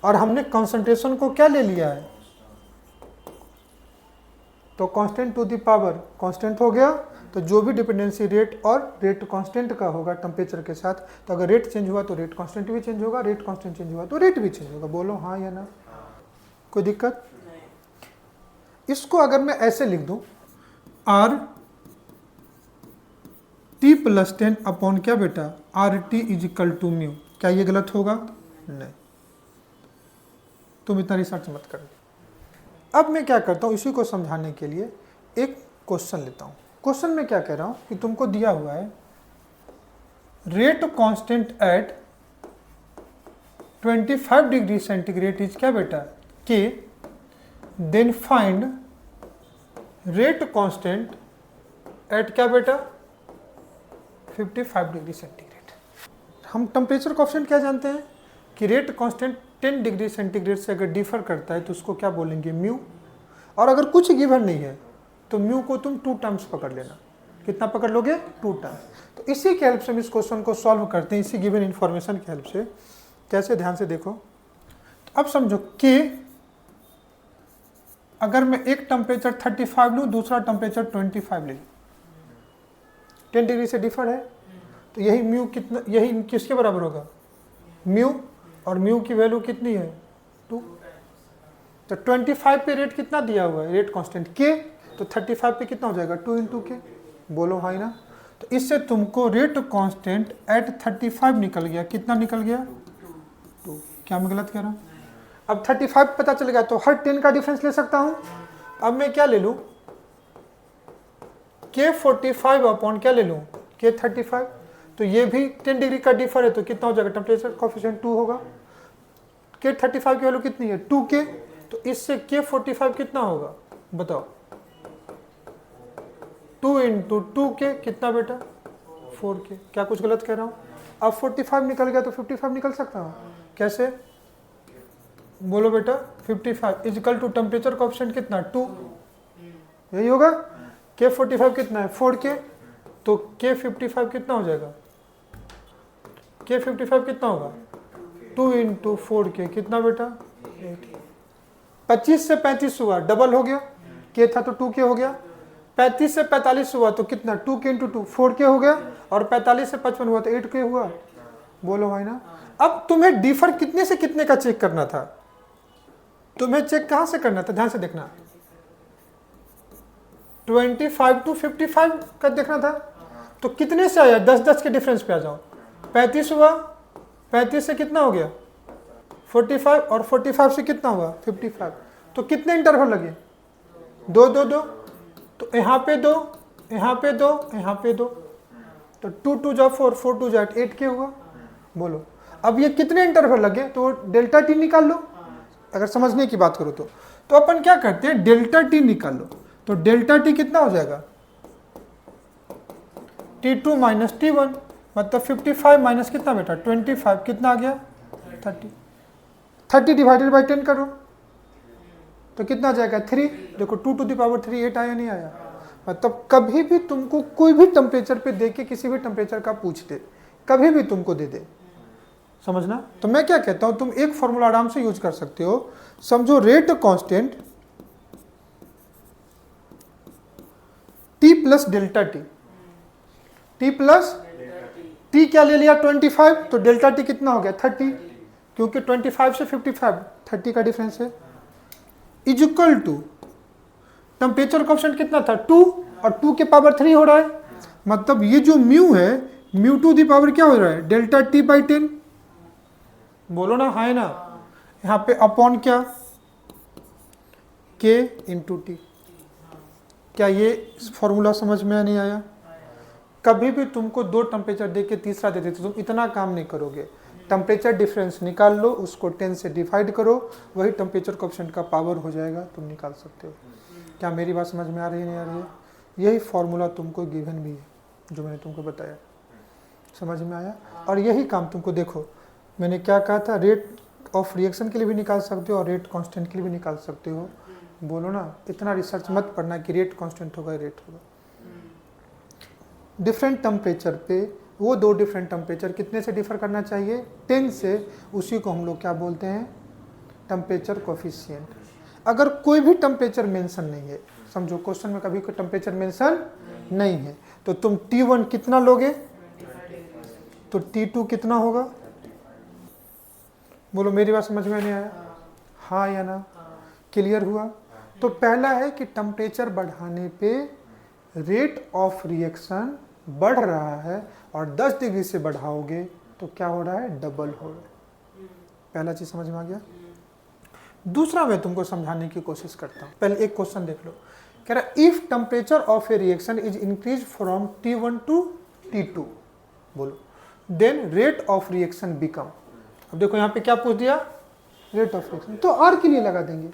और हमने कंसंट्रेशन को क्या ले लिया है, तो constant to the power constant हो गया। तो जो भी डिपेंडेंसी रेट और रेट कांस्टेंट का होगा टेम्परेचर के साथ, तो अगर रेट चेंज हुआ तो रेट कांस्टेंट भी चेंज होगा, रेट कांस्टेंट चेंज हुआ तो रेट भी चेंज होगा। बोलो हाँ या ना, कोई दिक्कत? इसको अगर मैं ऐसे लिख दूं, R T+10 अपॉन क्या बेटा, RT = म्यू, क्या ये गलत होगा? नहीं, तुम इतना रिसर्च मत करो। अब मैं क्या करता हूँ, इसी को समझाने के लिए एक क्वेश्चन लेता हूँ। क्वेश्चन में क्या कह रहा हूँ कि तुमको दिया हुआ है rate constant at 25 degree centigrade is क्या बेटा, K, then find rate constant at क्या बेटा, 55 डिग्री सेंटीग्रेड। हम टेम्परेचर कोफिशिएंट क्या जानते हैं कि रेट कांस्टेंट 10 डिग्री सेंटीग्रेड से अगर डिफर करता है तो उसको क्या बोलेंगे, म्यू। और अगर कुछ गिवन नहीं है तो म्यू को तुम 2 टाइम्स पकड़ लेना। कितना पकड़ लोगे, 2 टाइम्स। तो इसी की हेल्प से हम इस क्वेश्चन को सॉल्व करते हैं, इसी गिवन इन्फॉर्मेशन की हेल्प से। कैसे, ध्यान से देखो। तो अब समझो कि अगर मैं एक टेम्परेचर 35 लूँ, दूसरा टेम्परेचर 25 ले लूँ, 10 डिग्री से डिफर है, तो यही म्यू कितना, यही किसके बराबर होगा, म्यू। और म्यू की वैल्यू कितनी है, 2। तो 25 पे रेट कितना दिया हुआ है, रेट कांस्टेंट K, तो 35 पे कितना हो जाएगा, 2 × K। बोलो हाँ ना। तो इससे तुमको रेट कांस्टेंट एट 35 निकल गया, कितना निकल गया, 2। क्या मैं गलत कह रहा हूँ? अब 35 पता चल गया तो हर 10 का डिफरेंस ले सकता हूँ। अब मैं क्या ले लूँ, K45 अपॉन क्या ले लूँ, K35। तो ये भी 10 डिग्री का डिफर है, तो कितना हो जाएगा, टेम्परेचर कोफिशिएंट 2 होगा। K35 की वैल्यू कितनी है, 2K, तो इससे K45 कितना होगा, बताओ, 2 × 2K कितना बेटा, 4K। क्या कुछ गलत कह रहा हूँ? अब 45 निकल गया तो 55 निकल सकता हूँ, कैसे, बोलो बेटा, 55 = टेम्परेचर कोफिशिएंट कितना, 2, यही होगा। K45 कितना है, 4K, तो K55 कितना हो जाएगा, K55 कितना होगा, 2 × 4K कितना बेटा, 8। 25 से 35 हुआ, डबल हो गया, K था तो 2K हो गया। 35 से 45 हुआ तो कितना, 2K × 2 4K हो गया। और 45 से 55 हुआ तो 8K हुआ। बोलो भाई ना। अब तुम्हें डिफर कितने से कितने का चेक करना था, तुम्हें चेक कहां से करना था, ध्यान से देखना, 25 to 55 का देखना था। तो कितने से आया, 10-10 के डिफरेंस पे आ जाओ। 35 हुआ, 35 से कितना हो गया, 45, और 45 से कितना हुआ, 55। तो कितने इंटरवल लगे, 2 2 2। तो यहाँ पे 2, यहाँ पे 2, यहाँ पे 2, तो 2 2 जा 4, 4 2 जा 8 के हुआ। बोलो अब ये कितने इंटरवल लगे, तो डेल्टा टी निकाल लो। अगर समझने की बात करो तो अपन क्या करते हैं, डेल्टा टी निकाल लो। तो डेल्टा टी कितना हो जाएगा, T2 - T1, मतलब 55 माइनस कितना बेटा, 25, कितना आ गया, 30। 30 डिवाइडेड बाई 10 करो तो कितना आ जाएगा, 3। देखो 2 to the power 3 8 आया नहीं आया, मतलब कभी भी तुमको कोई भी टेम्परेचर पे दे के किसी भी टेम्परेचर का पूछ दे, कभी भी तुमको दे दे, समझना। तो मैं क्या कहता हूं, तुम एक फॉर्मूला आराम से यूज कर सकते हो। समझो rate constant T plus delta T, T plus T क्या ले लिया 25, तो डेल्टा टी कितना हो गया 30, क्योंकि 25 से 55 30 का डिफरेंस है, is equal to temperature constant कितना था 2 और 2 के पावर 3 हो रहा है, मतलब ये जो म्यू है म्यू टू दी पावर क्या हो रहा है डेल्टा टी बाई 10, बोलो ना हाँ है ना। यहाँ पे अपॉन क्या के इंटू टी। क्या ये फॉर्मूला समझ में नहीं आया? कभी भी तुमको 2 टेम्परेचर दे के तीसरा दे देते तुम इतना काम नहीं करोगे, टेम्परेचर डिफरेंस निकाल लो, उसको 10 से डिवाइड करो, वही टेम्परेचर कोएफिशिएंट का पावर हो जाएगा, तुम निकाल सकते हो। क्या मेरी बात समझ में आ रही है नहीं आ रही है? यही फॉर्मूला तुमको गिवन भी है जो मैंने तुमको बताया, समझ में आया? और यही काम तुमको देखो मैंने क्या कहा था, रेट ऑफ रिएक्शन के लिए भी निकाल सकते हो और रेट कांस्टेंट के लिए भी निकाल सकते हो। बोलो ना, इतना रिसर्च मत पढ़ना कि रेट कांस्टेंट होगा रेट होगा। डिफरेंट टेम्परेचर पे वो 2 डिफरेंट टेम्परेचर कितने से डिफर करना चाहिए 10 से, उसी को हम लोग क्या बोलते हैं टेम्परेचर कोएफिशिएंट। अगर कोई भी टेम्परेचर मेंशन नहीं है, समझो क्वेश्चन में कभी कोई टेम्परेचर मेंशन नहीं है, तो तुम T1 कितना लोगे, तो T2 कितना होगा? बोलो मेरी बात समझ में नहीं आया? हाँ या ना? क्लियर हुआ? तो पहला है कि टेम्परेचर बढ़ाने पे रेट ऑफ रिएक्शन बढ़ रहा है और 10 डिग्री से बढ़ाओगे तो क्या हो रहा है डबल हो रहा है। पहला चीज समझ में आ गया। दूसरा मैं तुमको समझाने की कोशिश करता हूं। पहले एक क्वेश्चन देख लो, कह रहा if temperature of a reaction is increase from T1 to T2, बोलो then rate of reaction become. अब देखो यहाँ पे क्या पूछ दिया रेट ऑफ रिएक्शन, तो आर के लिए लगा देंगे।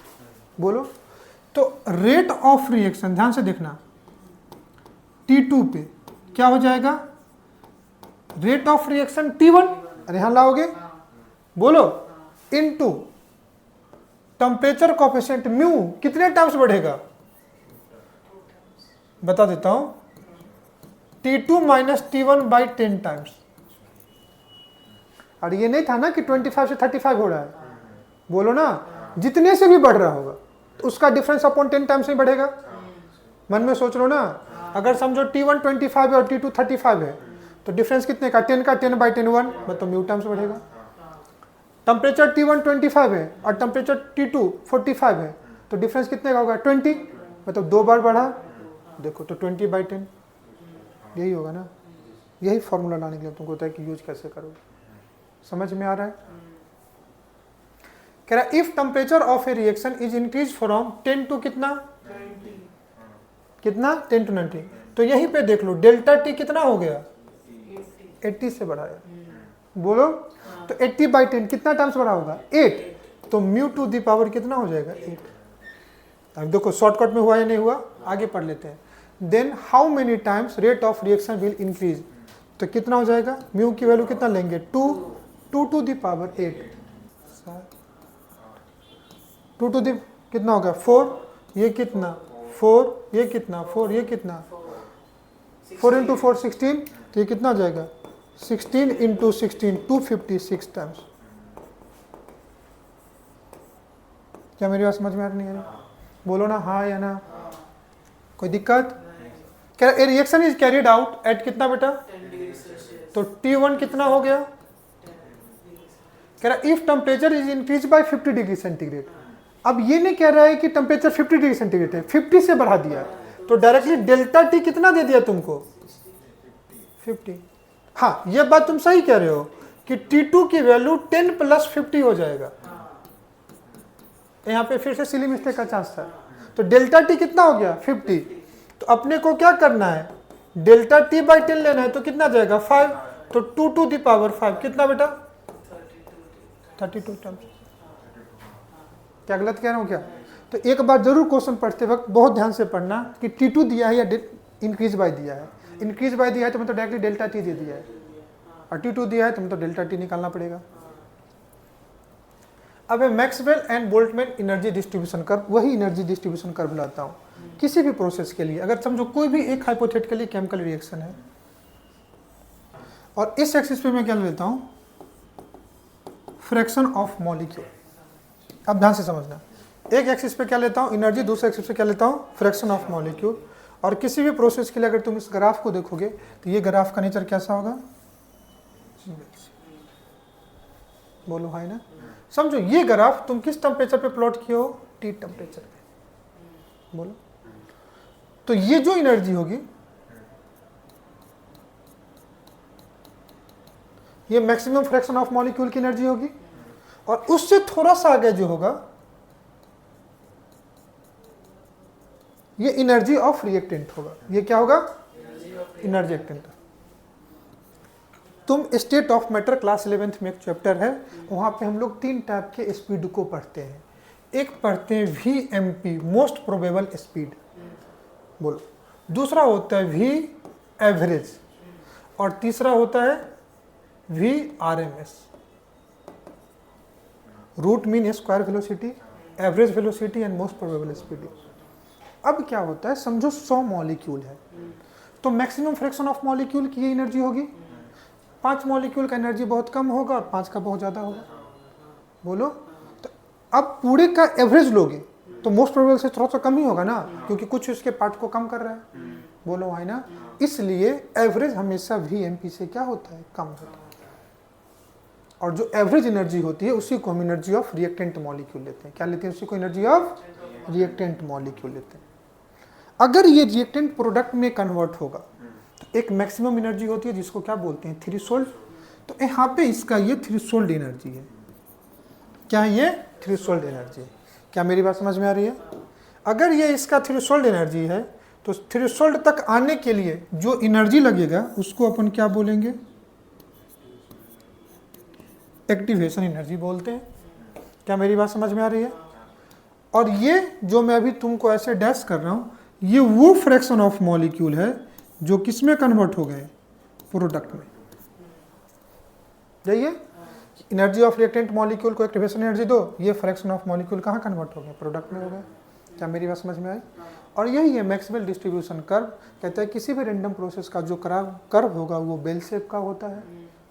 बोलो तो रेट ऑफ रिएक्शन ध्यान से देखना, T2 पे क्या हो जाएगा रेट ऑफ रिएक्शन T1, अरे यहां लाओगे, बोलो इनटू टेम्परेचर कोएफिशिएंट म्यू कितने टाइम्स बढ़ेगा, बता देता हूं T2 minus T1 by 10 times. और ये नहीं था ना कि 25 से 35 हो रहा है, बोलो ना जितने से भी बढ़ रहा होगा तो उसका डिफरेंस अपॉन 10 टाइम्स नहीं बढ़ेगा। मन में सोच लो ना, अगर समझो T1 25 है और T2 35 है तो डिफरेंस कितने का 10 का 10 बाई 10 1, मतलब म्यू टाइम्स बढ़ेगा। टेम्परेचर T1 25 है और टेम्परेचर T2 45 है तो डिफरेंस कितने का होगा 20, मतलब 2 बार बढ़ा, देखो तो 20 बाई 10 यही होगा ना। यही फॉर्मूला लाने के लिए तुमको होता है कि यूज कैसे करोगे, समझ में आ रहा है? कह रहा if temperature of a reaction is increase from 10 to कितना 10 टू 90, तो यहीं पे देख लो डेल्टा टी कितना हो गया 80 से बढ़ाया, बोलो तो 80 बाई 10 कितना टाइम्स बढ़ा होगा 8, तो म्यू टू दी पावर कितना हो जाएगा 8। अब देखो शॉर्टकट में हुआ या नहीं हुआ, आगे पढ़ लेते हैं। Then how many times rate of reaction will increase, तो कितना हो जाएगा म्यू की वैल्यू कितना लेंगे 2 to the power 8, 2 to the कितना होगा 4, ये कितना 4, ये कितना 4, ये कितना 4 इंटू 4 16, तो ये कितना हो जाएगा 16 इंटू 16 256 टाइम्स। क्या मेरी बात समझ में आ रही है? बोलो ना हाँ या ना, कोई दिक्कत? क्या ए reaction is carried out at कितना बेटा, तो T1 कितना हो गया, कह रहा if temperature is increase by 50 degree centigrade. अब ये नहीं कह रहा है कि टेम्परेचर 50 डिग्री सेंटीग्रेड है, 50 से बढ़ा दिया तो डायरेक्टली डेल्टा टी कितना दे दिया तुमको 50। हाँ ये बात तुम सही कह रहे हो कि T2 की वैल्यू 10 प्लस 50 हो जाएगा, यहाँ पे फिर से सिली मिस्टेक का चांस था, तो डेल्टा टी कितना हो गया 50, तो अपने को क्या करना है डेल्टा टी बाई 10 लेना है, तो कितना जाएगा 5, तो 2 टू दी पावर 5 कितना बेटा 32 टाइम्स। क्या गलत कह रहा हूँ क्या? तो एक बार जरूर क्वेश्चन पढ़ते वक्त बहुत ध्यान से पढ़ना कि T2 दिया है या इंक्रीज बाय दिया है। इंक्रीज बाय दिया है तो मतलब डायरेक्टली डेल्टा टी दे दिया है, और T2 दिया है तो मतलब डेल्टा टी निकालना पड़ेगा। अब Maxwell and Boltzmann energy distribution curve, वही एनर्जी डिस्ट्रीब्यूशन कर्व लाता हूँ। किसी भी प्रोसेस के लिए, अगर समझो कोई भी एक हाइपोथेटिकली केमिकल रिएक्शन है और इस एक्सिस पे मैं क्या लेता हूँ, फ्रैक्शन ऑफ मॉलिक्यूल। अब ध्यान से समझना, एक एक्सिस पे क्या लेता हूँ एनर्जी, दूसरे एक्सिस पे क्या लेता हूँ फ्रैक्शन ऑफ मॉलिक्यूल। और किसी भी प्रोसेस के लिए अगर तुम इस ग्राफ को देखोगे तो ये ग्राफ का नेचर कैसा होगा, बोलो हाय ना। समझो ये ग्राफ तुम किस टेम्परेचर पे प्लॉट किए हो, टी टेम्परेचर पे, बोलो। तो ये जो एनर्जी होगी ये मैक्सिमम फ्रैक्शन ऑफ मॉलिक्यूल की एनर्जी होगी, और उससे थोड़ा सा आगे जो होगा ये एनर्जी ऑफ रिएक्टेंट होगा। ये क्या होगा, एनर्जी रिएक्टेंट। तुम state of matter class 11th में एक चैप्टर है, वहां पे हम लोग 3 टाइप के स्पीड को पढ़ते हैं। एक पढ़ते हैं VMP, मोस्ट प्रोबेबल स्पीड, बोलो। दूसरा होता है V एवरेज, और तीसरा होता है VRMS, root mean square velocity, average velocity and most probable speed. अब क्या होता है, समझो 100 मॉलिक्यूल है तो मैक्सिमम फ्रैक्शन ऑफ मॉलिक्यूल की ये एनर्जी होगी। 5 मॉलिक्यूल का एनर्जी बहुत कम होगा और 5 का बहुत ज़्यादा होगा, बोलो। तो अब पूरे का एवरेज लोगे तो मोस्ट प्रोबेबल से थोड़ा सा कम ही होगा ना, क्योंकि कुछ उसके पार्ट को कम कर रहा है, बोलो है ना। इसलिए एवरेज हमेशा VMP से क्या होता है, कम होता है। और जो एवरेज एनर्जी होती है उसी को हम एनर्जी ऑफ रिएक्टेंट मॉलिक्यूल लेते हैं। क्या लेते हैं, उसी को एनर्जी ऑफ रिएक्टेंट मॉलिक्यूल लेते हैं। अगर ये रिएक्टेंट प्रोडक्ट में कन्वर्ट होगा तो एक मैक्सिमम एनर्जी होती है जिसको क्या बोलते हैं, थ्रेशोल्ड। तो यहाँ पे इसका ये थ्रेशोल्ड एनर्जी है। क्या है ये, थ्रेशोल्ड एनर्जी। क्या मेरी बात समझ में आ रही है? अगर ये इसका थ्रेशोल्ड एनर्जी है तो थ्रेशोल्ड तक आने के लिए जो एनर्जी लगेगा उसको अपन क्या बोलेंगे, एक्टिवेशन एनर्जी बोलते हैं। क्या मेरी बात समझ में आ रही है? और ये जो मैं अभी तुमको ऐसे डैश कर रहा हूँ ये वो फ्रैक्शन ऑफ मॉलिक्यूल है जो किस में कन्वर्ट हो गए, प्रोडक्ट में। जाइए, एनर्जी ऑफ रिएक्टेंट मॉलिक्यूल को एक्टिवेशन एनर्जी दो, ये फ्रैक्शन ऑफ मॉलिक्यूल कहाँ कन्वर्ट हो गए, प्रोडक्ट में हो गए। क्या मेरी बात समझ में आई? और यही है मैक्सवेल डिस्ट्रीब्यूशन कर्व। कहता है किसी भी रैंडम प्रोसेस का जो कर्व होगा वो बेल शेप का होता है,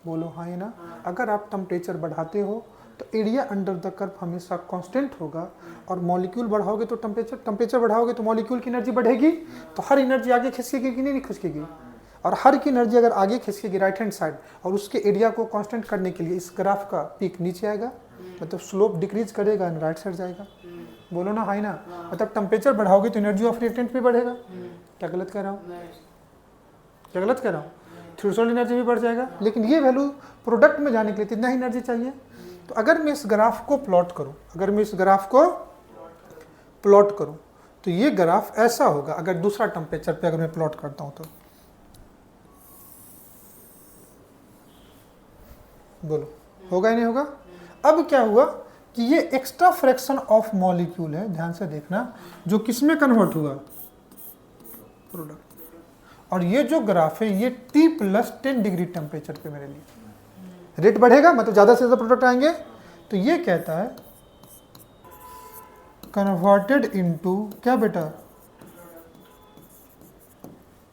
बोलो हाँ ना। अगर आप टेम्परेचर बढ़ाते हो तो एरिया अंडर द कर्व हमेशा कांस्टेंट होगा, और मॉलिक्यूल बढ़ाओगे तो टेम्परेचर बढ़ाओगे तो मॉलिक्यूल की एनर्जी बढ़ेगी, तो हर एनर्जी आगे खिसकेगी कि नहीं खिसकेगी। और हर की एनर्जी अगर आगे खिसकेगी राइट हैंड साइड, और उसके एरिया को कांस्टेंट करने के लिए इस ग्राफ का पीक नीचे आएगा, मतलब स्लोप डिक्रीज करेगा एंड राइट साइड जाएगा, बोलो ना हाई ना। मतलब टेम्परेचर बढ़ाओगे तो एनर्जी ऑफ रिएक्टेंट भी बढ़ेगा। क्या गलत कह रहा हूँ, क्या गलत कह रहा हूँ? थ्रेशोल्ड एनर्जी भी बढ़ जाएगा, लेकिन ये वैल्यू प्रोडक्ट में जाने के लिए कितना ही एनर्जी चाहिए। तो अगर मैं इस ग्राफ को प्लॉट करूं, तो ये ग्राफ ऐसा होगा। अगर दूसरा टेम्परेचर पे अगर मैं प्लॉट करता हूं तो बोलो होगा या नहीं होगा? अब क्या हुआ कि ये एक्स्ट्रा फ्रैक्शन ऑफ मॉलिक्यूल है, ध्यान से देखना, जो किस में कन्वर्ट हुआ, प्रोडक्ट। और ये जो ग्राफ है ये T+10 डिग्री टेम्परेचर पे मेरे लिए रेट बढ़ेगा, मतलब ज्यादा से ज्यादा प्रोडक्ट आएंगे। तो ये कहता है कन्वर्टेड इनटू क्या बेटा,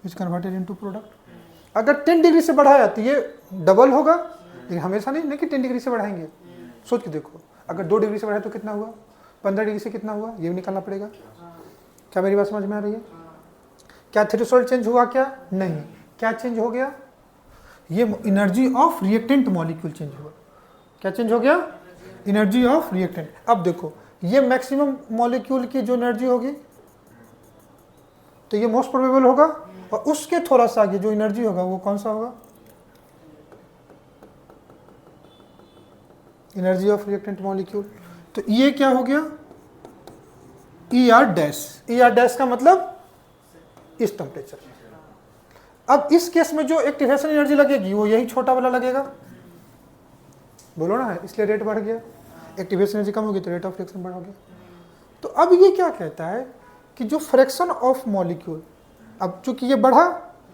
इज कन्वर्टेड इनटू प्रोडक्ट। अगर 10 डिग्री से बढ़ाया तो ये डबल होगा, लेकिन हमेशा नहीं कि 10 डिग्री से बढ़ाएंगे। सोच के देखो, अगर 2 डिग्री से बढ़ाए तो कितना हुआ, 15 डिग्री से कितना हुआ, ये भी निकालना पड़ेगा। क्या मेरी बात समझ में आ रही है? क्या थ्रेशोल्ड चेंज हुआ? क्या नहीं। क्या चेंज हो गया? ये energy of reactant molecule change हुआ। क्या चेंज हो गया? Energy of reactant. अब देखो ये मैक्सिमम मॉलिक्यूल की जो एनर्जी होगी तो ये मोस्ट प्रोबेबल होगा, और उसके थोड़ा सा आगे जो एनर्जी होगा वो कौन सा होगा, एनर्जी ऑफ रिएक्टेंट मॉलिक्यूल। तो ये क्या हो गया, ER डैश का मतलब इस टेम्परेचर। अब इस केस में जो एक्टिवेशन एनर्जी लगेगी वो यही छोटा वाला लगेगा, बोलो ना, इसलिए रेट बढ़ गया। एक्टिवेशन एनर्जी कम होगी तो रेट ऑफ रिएक्शन बढ़ गया। तो अब ये क्या कहता है कि जो फ्रैक्शन ऑफ मॉलिक्यूल, अब चूंकि ये बढ़ा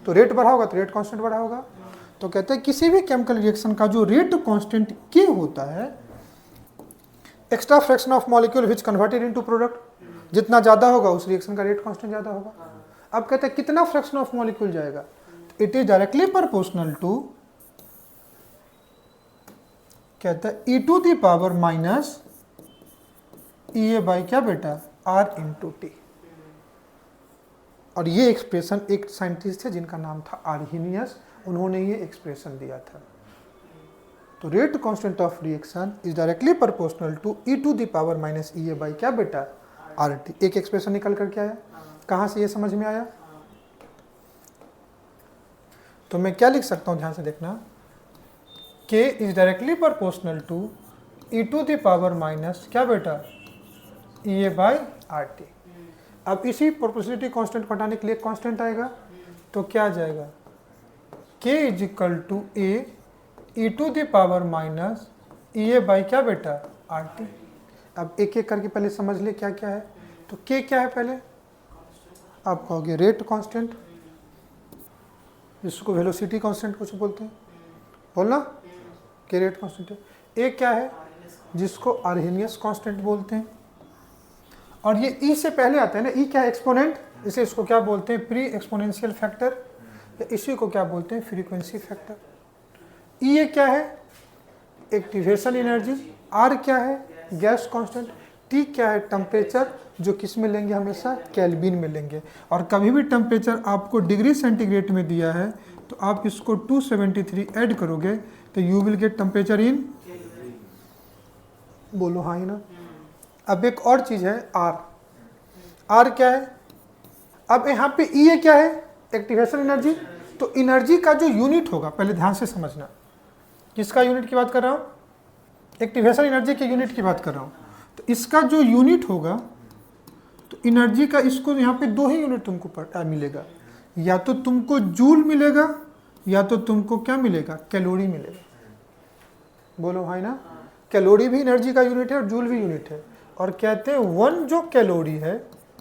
तो रेट बढ़ा होगा, तो रेट कांस्टेंट बढ़ा होगा। तो कहता है किसी भी केमिकल रिएक्शन का जो रेट कांस्टेंट के होता है, extra fraction of molecule which converted into product, जितना ज़्यादा होगा उस रिएक्शन का रेट कांस्टेंट ज़्यादा होगा। अब कहते हैं कितना फ्रैक्शन ऑफ मॉलिक्यूल जाएगा, it is directly proportional to, कहता है E to the power minus E A by क्या बेटा आर इंटू टी। और ये एक्सप्रेशन एक साइंटिस्ट थे जिनका नाम था आर्हीनियस, उन्होंने ये एक्सप्रेशन दिया था। तो rate constant of reaction is directly proportional to E to the power minus E A by क्या बेटा आर टी। एक एक्सप्रेशन निकल करके आया। कहाँ से ये समझ में आया? तो मैं क्या लिख सकता हूँ, ध्यान से देखना, K is directly proportional to E to the power minus क्या बेटा E A by R T. अब इसी प्रोपोर्शनलिटी कांस्टेंट को हटाने के लिए कांस्टेंट आएगा, तो क्या आ जाएगा K is equal to A E to the power minus E A by क्या बेटा आर टी। अब एक एक करके पहले समझ ले क्या क्या है। तो K क्या है पहले, आप कहोगे रेट कांस्टेंट, जिसको वेलोसिटी कांस्टेंट कुछ बोलते हैं, बोलना कि रेट कांस्टेंट है। ए क्या है, जिसको आर्हीनियस कांस्टेंट बोलते हैं। और ये ई से पहले आता है ना, ई क्या है एक्सपोनेंट, इसे इसको क्या बोलते हैं प्री एक्सपोनेंशियल फैक्टर, या इसी को क्या बोलते हैं फ्रीक्वेंसी फैक्टर। ई ये क्या है एक्टिवेशन एनर्जी, आर क्या है गैस कांस्टेंट, टी क्या है टेम्परेचर, जो किस में लेंगे हमेशा केल्विन में लेंगे। और कभी भी टेम्परेचर आपको डिग्री सेंटीग्रेड में दिया है तो आप इसको 273 ऐड करोगे तो you will get temperature in, बोलो हाँ ही ना। अब एक और चीज है आर, आर क्या है, अब यहाँ पे ई ए क्या है एक्टिवेशन एनर्जी। तो एनर्जी का जो यूनिट होगा, पहले ध्यान से समझना, किसका यूनिट की बात कर रहा हूँ, एक्टिवेशन एनर्जी के यूनिट की बात कर रहा हूँ। तो इसका जो यूनिट होगा, तो एनर्जी का इसको यहाँ पे दो ही यूनिट तुमको मिलेगा, या तो तुमको जूल मिलेगा या तो तुमको क्या मिलेगा कैलोरी मिलेगा। बोलो भाई ना, कैलोरी भी एनर्जी का यूनिट है और जूल भी यूनिट है। और कहते हैं 1 जो कैलोरी है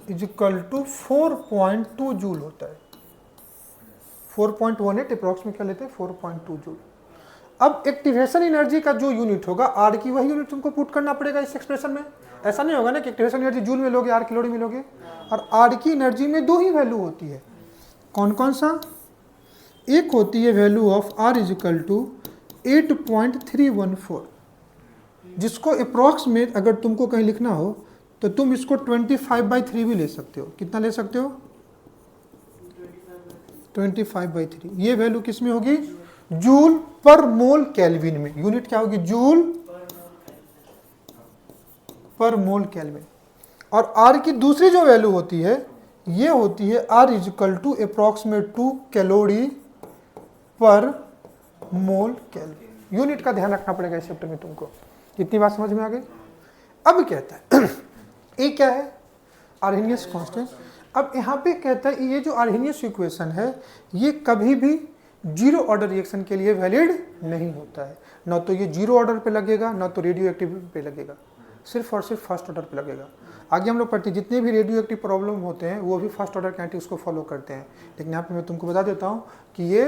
इज इक्वल टू 4.2 जूल होता है। 4.18 अप्रॉक्स में क्या लेते हैं 4.2 जूल। अब एक्टिवेशन एनर्जी का जो यूनिट होगा आर की, वही यूनिट तुमको पुट करना पड़ेगा इस एक्सप्रेशन में। ऐसा नहीं होगा ना कि एक्टिवेशन एनर्जी जूल में लोगे आर कैलोरी में लोगे। और आर की एनर्जी में दो ही वैल्यू होती है, कौन कौन सा, एक होती है value of R is equal to 8.314, जिसको अप्रॉक्स में अगर तुमको कहीं लिखना हो तो तुम इसको 25/3 भी ले सकते हो। कितना ले सकते हो 25/3। ये वैल्यू किस में होगी जूल पर मोल केल्विन में। यूनिट क्या होगी जूल पर मोल केल्विन। और आर की दूसरी जो वैल्यू होती है ये होती है R is equal to approximate 2 calorie per mole kelvin. Unit का ध्यान रखना पड़ेगा इस चैप्टर में तुमको। इतनी बात समझ में आ गई। अब कहता है ए क्या है आर्हीनियस कांस्टेंट। अब यहाँ पे कहता है ये जो आर्हीनियस इक्वेशन है ये कभी भी जीरो ऑर्डर रिएक्शन के लिए वैलिड नहीं होता है। ना तो ये जीरो ऑर्डर पे लगेगा ना तो रेडियो एक्टिव पे लगेगा, सिर्फ और सिर्फ फर्स्ट ऑर्डर पे लगेगा। आगे हम लोग पढ़ते हैं जितने भी रेडियो एक्टिव प्रॉब्लम होते हैं वो भी फर्स्ट ऑर्डर काइनेटिक्स को फॉलो करते हैं। लेकिन यहाँ पे मैं तुमको बता देता हूँ कि ये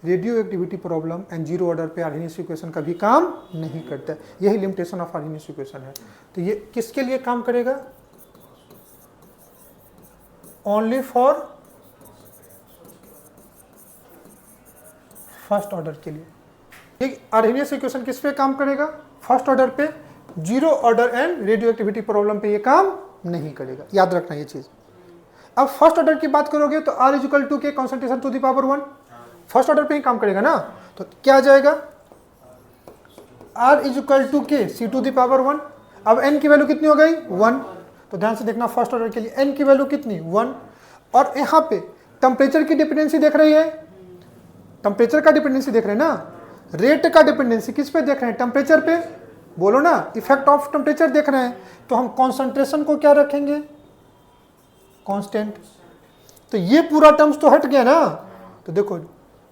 radio activity problem and zero order पे आर्हीनियस इक्वेशन कभी काम नहीं करता है। यही लिमिटेशन ऑफ आर्हीनियस इक्वेशन है। तो ये किसके लिए काम करेगा, ओनली फॉर फर्स्ट ऑर्डर के लिए। ये आर्हीनियस इक्वेशन किस पे काम करेगा, फर्स्ट ऑर्डर पे। Zero order and radio activity problem पे ये काम नहीं करेगा, याद रखना ये चीज। अब फर्स्ट ऑर्डर की बात करोगे तो R equal to K concentration to the power 1 first order पे ही काम करेगा ना। तो क्या आ जाएगा आर इक्वल टू के सी टू द पावर 1। अब एन की वैल्यू कितनी हो गई 1। तो ध्यान से देखना फर्स्ट ऑर्डर के लिए एन की वैल्यू कितनी 1। और यहाँ पे टेम्परेचर की डिपेंडेंसी देख रही है, टेम्परेचर का डिपेंडेंसी देख रहे हैं ना। रेट का डिपेंडेंसी किस पे देख रहे हैं टेम्परेचर पे, बोलो ना इफेक्ट ऑफ टेम्परेचर देख रहे हैं। तो हम कॉन्सेंट्रेशन को क्या रखेंगे कांस्टेंट। तो ये पूरा टर्म्स तो हट गया ना। तो देखो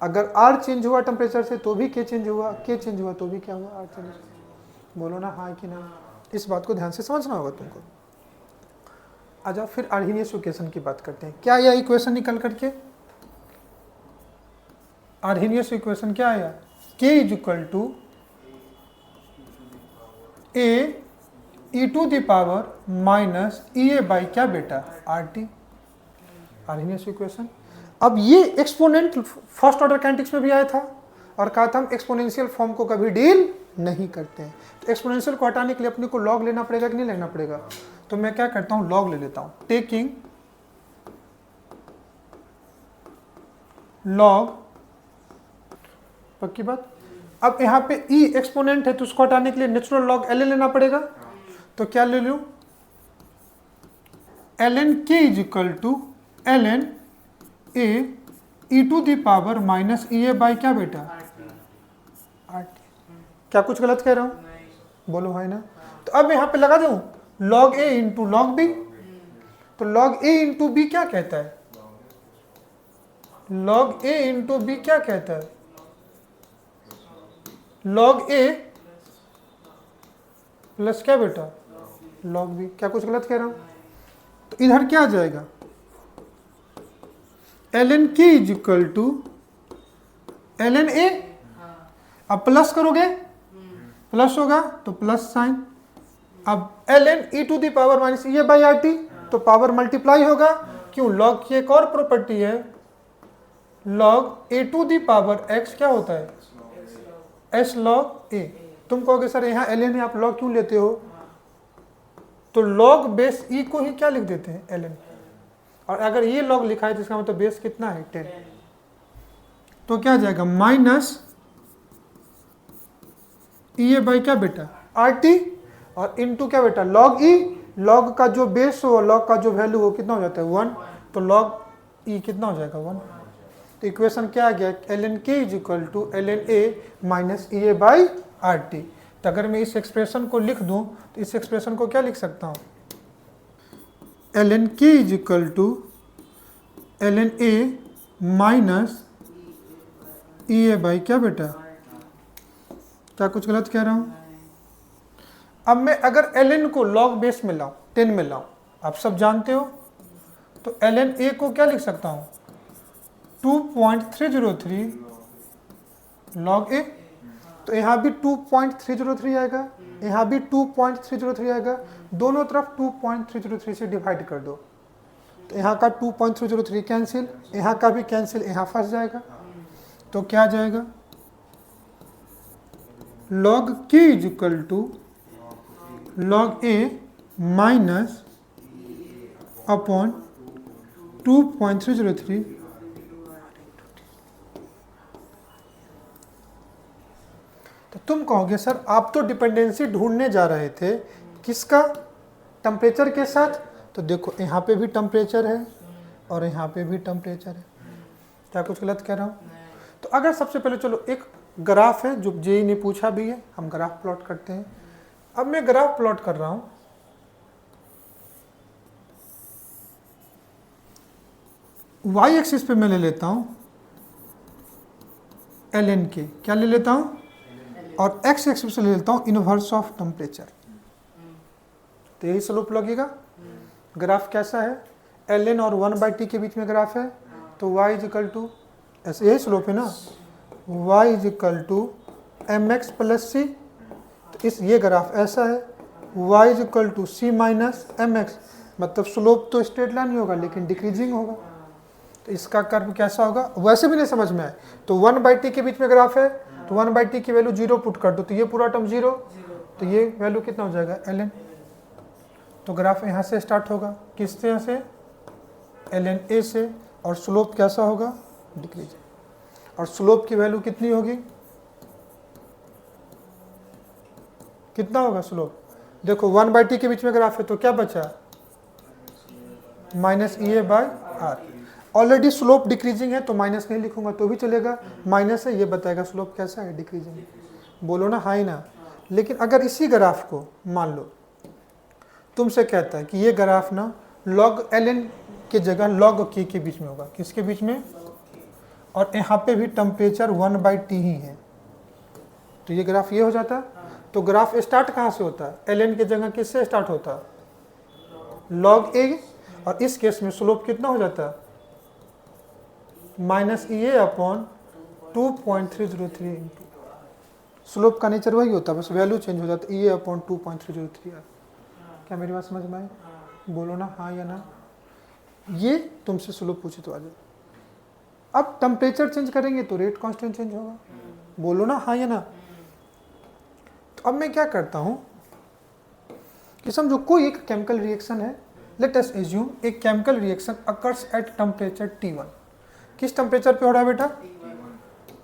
अगर आर चेंज हुआ टेम्परेचर से तो भी के चेंज हुआ, के चेंज हुआ तो भी क्या हुआ आर चेंज। बोलो ना हाँ कि ना। इस बात को ध्यान से समझना होगा तुमको। आजा फिर आर्हीनियस इक्वेशन की बात करते हैं। क्या यह इक्वेशन निकल करके आर्हीनियस इक्वेशन क्या आया, K is equal to A E to the power minus E A by क्या बेटा आर टी, आर्गेनियस इक्वेशन। अब ये एक्सपोनेंट फर्स्ट ऑर्डर काइनेटिक्स में भी आया था और कहा था हम एक्सपोनेंशियल फॉर्म को कभी डील नहीं करते हैं। तो एक्सपोनेंशियल को हटाने के लिए अपने को लॉग लेना पड़ेगा कि नहीं लेना पड़ेगा, तो मैं क्या करता हूं लॉग ले लेता हूं, टेकिंग लॉग, पक्की बात। अब यहाँ पे ई एक्सपोनेंट है तो उसको हटाने के लिए नेचुरल लॉग एल एन लेना पड़ेगा, तो क्या ले लूं L N K is equal to L N A E to the power minus E A by क्या बेटा आर टी। क्या कुछ गलत कह रहा हूं बोलो है ना। तो अब यहाँ पे लगा दूं लॉग ए इंटू लॉग बी, तो लॉग ए इंटू बी क्या कहता है, लॉग ए इंटू बी क्या कहता है, लॉग ए प्लस क्या बेटा लॉग बी। क्या कुछ गलत कह रहा हूं, तो इधर क्या आ जाएगा L N K is equal to L N A, अब प्लस करोगे प्लस होगा तो प्लस साइन, अब L N E to the power minus E A by R T, तो पावर मल्टीप्लाई होगा, क्यों लॉग की एक और प्रॉपर्टी है log A to the power X क्या होता है एस लॉग ए। तुम कहोगे सर यहाँ एल एन आप लॉग क्यों लेते हो, तो लॉग बेस ई को ही क्या लिख देते हैं एल एन, और अगर ये लॉग लिखा है तो इसका मतलब बेस कितना है 10, तो क्या आ जाएगा माइनस ई ए बाई क्या बेटा आर टी और इनटू क्या बेटा लॉग ई, लॉग का जो बेस हो लॉग का जो वैल्यू हो कितना हो जाता है 1, तो लॉग ई कितना हो जाएगा 1। तो इक्वेशन क्या आ गया L N K is equal to L N A minus E A by R T. तो अगर मैं इस एक्सप्रेशन को लिख दूं तो इस एक्सप्रेशन को क्या लिख सकता हूं L N K is equal to L N A minus E A by क्या बेटा, क्या कुछ गलत कह रहा हूं। अब मैं अगर एल एन को लॉग बेस में लाऊं 10 में लाऊं, आप सब जानते हो, तो एल एन ए को क्या लिख सकता हूं 2.303 लॉग ए, तो यहाँ भी 2.303 आएगा, यहाँ भी 2.303 आएगा, दोनों तरफ 2.303 से डिवाइड कर दो, तो यहाँ का 2.303 कैंसिल, यहाँ का भी कैंसिल, यहाँ फंस जाएगा, तो क्या आ जाएगा log K is equal to log A minus upon 2.303 तो तुम कहोगे सर आप तो डिपेंडेंसी ढूंढने जा रहे थे किसका, टेम्परेचर के साथ, तो देखो यहाँ पे भी टेम्परेचर है और यहाँ पे भी टेम्परेचर है, क्या कुछ गलत कह रहा हूँ। तो अगर सबसे पहले चलो एक ग्राफ है जो जेई ने पूछा भी है, हम ग्राफ प्लॉट करते हैं। अब मैं ग्राफ प्लॉट कर रहा हूं, वाई एक्सिस पे मैं ले लेता हूं एल एन के, क्या ले लेता हूं, और एक्स एक्सिस पे ले लेता हूं इनवर्स ऑफ टेम्परेचर, तो यही स्लोप लगेगा। ग्राफ कैसा है एल एन और 1/t के बीच में ग्राफ है, तो y इज इक्वल टू ऐसे, यही स्लोप है ना, y is equal to M X plus C, तो इस ये ग्राफ ऐसा है y is equal to C minus M X, मतलब स्लोप तो स्ट्रेट लाइन ही होगा लेकिन डिक्रीजिंग होगा, तो इसका कर्व कैसा होगा, वैसे भी नहीं समझ में आए तो 1/t के बीच में ग्राफ है, तो 1/t की वैल्यू 0 पुट कर दो, तो ये पूरा टर्म 0, तो ये वैल्यू कितना हो जाएगा ln, तो ग्राफ यहाँ से स्टार्ट होगा, किस तरह से ln a से, और स्लोप कैसा होगा डिक्रीजिंग, और स्लोप की वैल्यू कितनी होगी, कितना होगा स्लोप, देखो 1/t के बीच में ग्राफ है तो क्या बचा minus E A by R, already slope decreasing है तो माइनस नहीं लिखूंगा तो भी चलेगा, माइनस है ये बताएगा स्लोप कैसा है डिक्रीजिंग, बोलो ना हाई ना। लेकिन अगर इसी ग्राफ को मान लो तुमसे कहता है कि ये ग्राफ ना लॉग ln के जगह लॉग के बीच में होगा, किसके बीच में, और यहाँ पे भी टेम्परेचर 1/t ही है, तो ये ग्राफ ये हो जाता। तो ग्राफ स्टार्ट कहाँ से होता है, ln के जगह किससे स्टार्ट होता है लॉग a, और इस केस में स्लोप कितना हो जाता है माइनस ई ए अपॉन 2.303 इंटू, स्लोप का नेचर वही होता है बस वैल्यू चेंज हो जाता है, ई ए अपॉन 2.303 है। क्या मेरी बात समझ में आई? बोलो ना हाँ या ना। ये तुमसे स्लो पूछे तो आ जाए। अब टेम्परेचर चेंज करेंगे तो रेट कांस्टेंट चेंज होगा। बोलो ना हाँ या ना। तो अब मैं क्या करता हूँ कि समझो कोई एक केमिकल रिएक्शन है, लेट अस एज्यूम एक chemical reaction occurs at temperature T1। किस टेम्परेचर पे हो रहा है बेटा?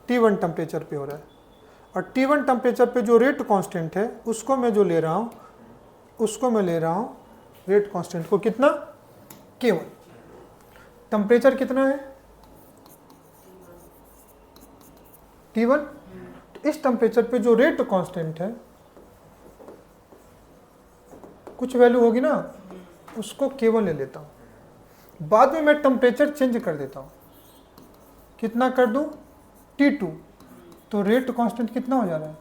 T1 टेम्परेचर पे हो रहा है। और T1 टेम्परेचर पे जो रेट कांस्टेंट है उसको मैं जो ले रहा हूँ, उसको मैं ले रहा हूँ रेट कांस्टेंट को कितना? K1। टेम्परेचर कितना है? T1। तो इस टेम्परेचर पे जो रेट कांस्टेंट है कुछ वैल्यू होगी ना, उसको K1 ले लेता हूँ। बाद में मैं टेम्परेचर चेंज कर देता हूँ। कितना कर दूँ? T2। तो रेट कांस्टेंट कितना हो जा रहा है?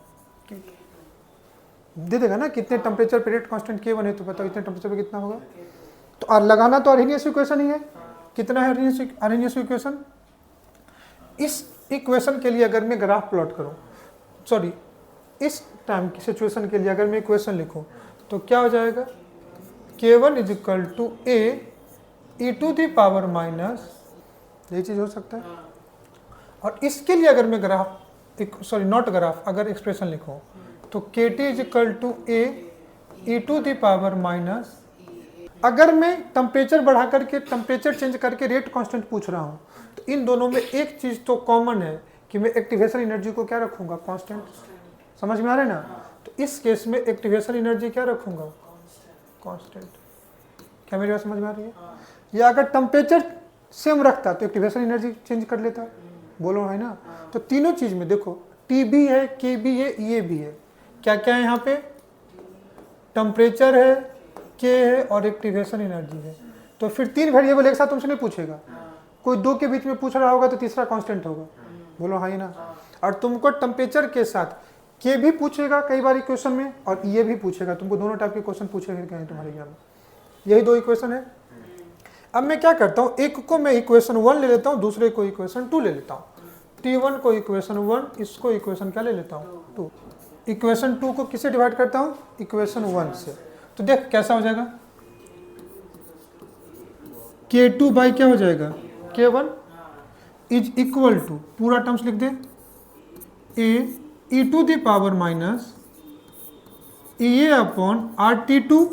दे देगा ना कितने टेम्परेचर पे रेट कांस्टेंट K1 है, तो बताओ इतने टेम्परेचर पे कितना होगा। तो और लगाना तो आर्हेनियस इक्वेशन ही है। कितना है आर्हेनियस इक्वेशन? इस इक्वेशन के लिए अगर मैं ग्राफ प्लॉट करूं, सॉरी इस टाइम की सिचुएशन के लिए अगर मैं इक्वेशन लिखूं तो क्या हो जाएगा? K1 is equal to A e to the power minus, ये चीज हो सकता है। और इसके लिए अगर मैं ग्राफ, सॉरी नॉट ग्राफ, अगर एक्सप्रेशन लिखूं तो KT is equal to A e to the power minus. अगर मैं टेम्परेचर बढ़ा करके टेम्परेचर चेंज करके रेट कांस्टेंट पूछ रहा हूं तो इन दोनों में एक चीज तो कॉमन है कि मैं एक्टिवेशन एनर्जी को क्या रखूंगा? कांस्टेंट। समझ में आ रहा है ना? तो इस केस में एक्टिवेशन एनर्जी क्या रखूंगा? कांस्टेंट। क्या मेरी बात समझ में आ रही है? या अगर टेम्परेचर सेम रखता तो एक्टिवेशन एनर्जी चेंज कर लेता। बोलो है ना? तो तीनों चीज में देखो T भी है, K भी है, ये भी है। क्या क्या है यहाँ पे? टेम्परेचर है, K है और एक्टिवेशन एनर्जी है। तो फिर तीन वेरिएबल एक साथ तुमसे नहीं पूछेगा। कोई दो के बीच में पूछ रहा होगा तो तीसरा कांस्टेंट होगा। बोलो हाँ ना? और तुमको टेम्परेचर के साथ K भी पूछेगा कई बार इक्वेशन में और ये भी पूछेगा। तुमको दोनों टाइप के क्वेश्चन पूछेंगे कहीं तुम्हारे एग्जाम में। यही दो इक्वेशन है। अब मैं क्या करता हूँ, एक को मैं इक्वेशन 1 ले लेता हूँ, दूसरे को इक्वेशन 2 ले लेता हूँ। T1 को इक्वेशन 1, इसको इक्वेशन क्या ले लेता हूँ? 2। इक्वेशन 2 को किससे डिवाइड करता हूँ? इक्वेशन 1 से। तो देख कैसा हो जाएगा? K2 बाई क्या हो जाएगा? K1 इज इक्वल टू, पूरा टर्म्स लिख दे, A e to the power minus A upon RT2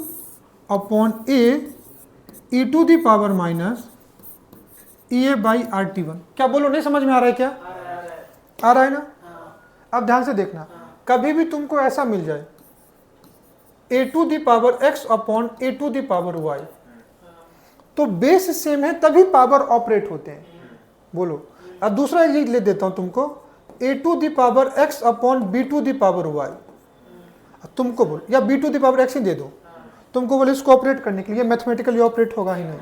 upon A e to the power minus A by RT1। क्या बोलो, नहीं समझ में आ रहा है क्या? आ रहा है ना? अब ध्यान से देखना, कभी भी तुमको ऐसा मिल जाए a to the power x upon a to the power y, तो बेस सेम है तभी पावर ऑपरेट होते हैं। बोलो। अब दूसरा एक ले देता हूं तुमको, a to the power x upon b to the power y। तुमको बोल, या b to the power x ही दे दो, तुमको बोले इसको ऑपरेट करने के लिए, मैथमेटिकली ऑपरेट होगा ही नहीं।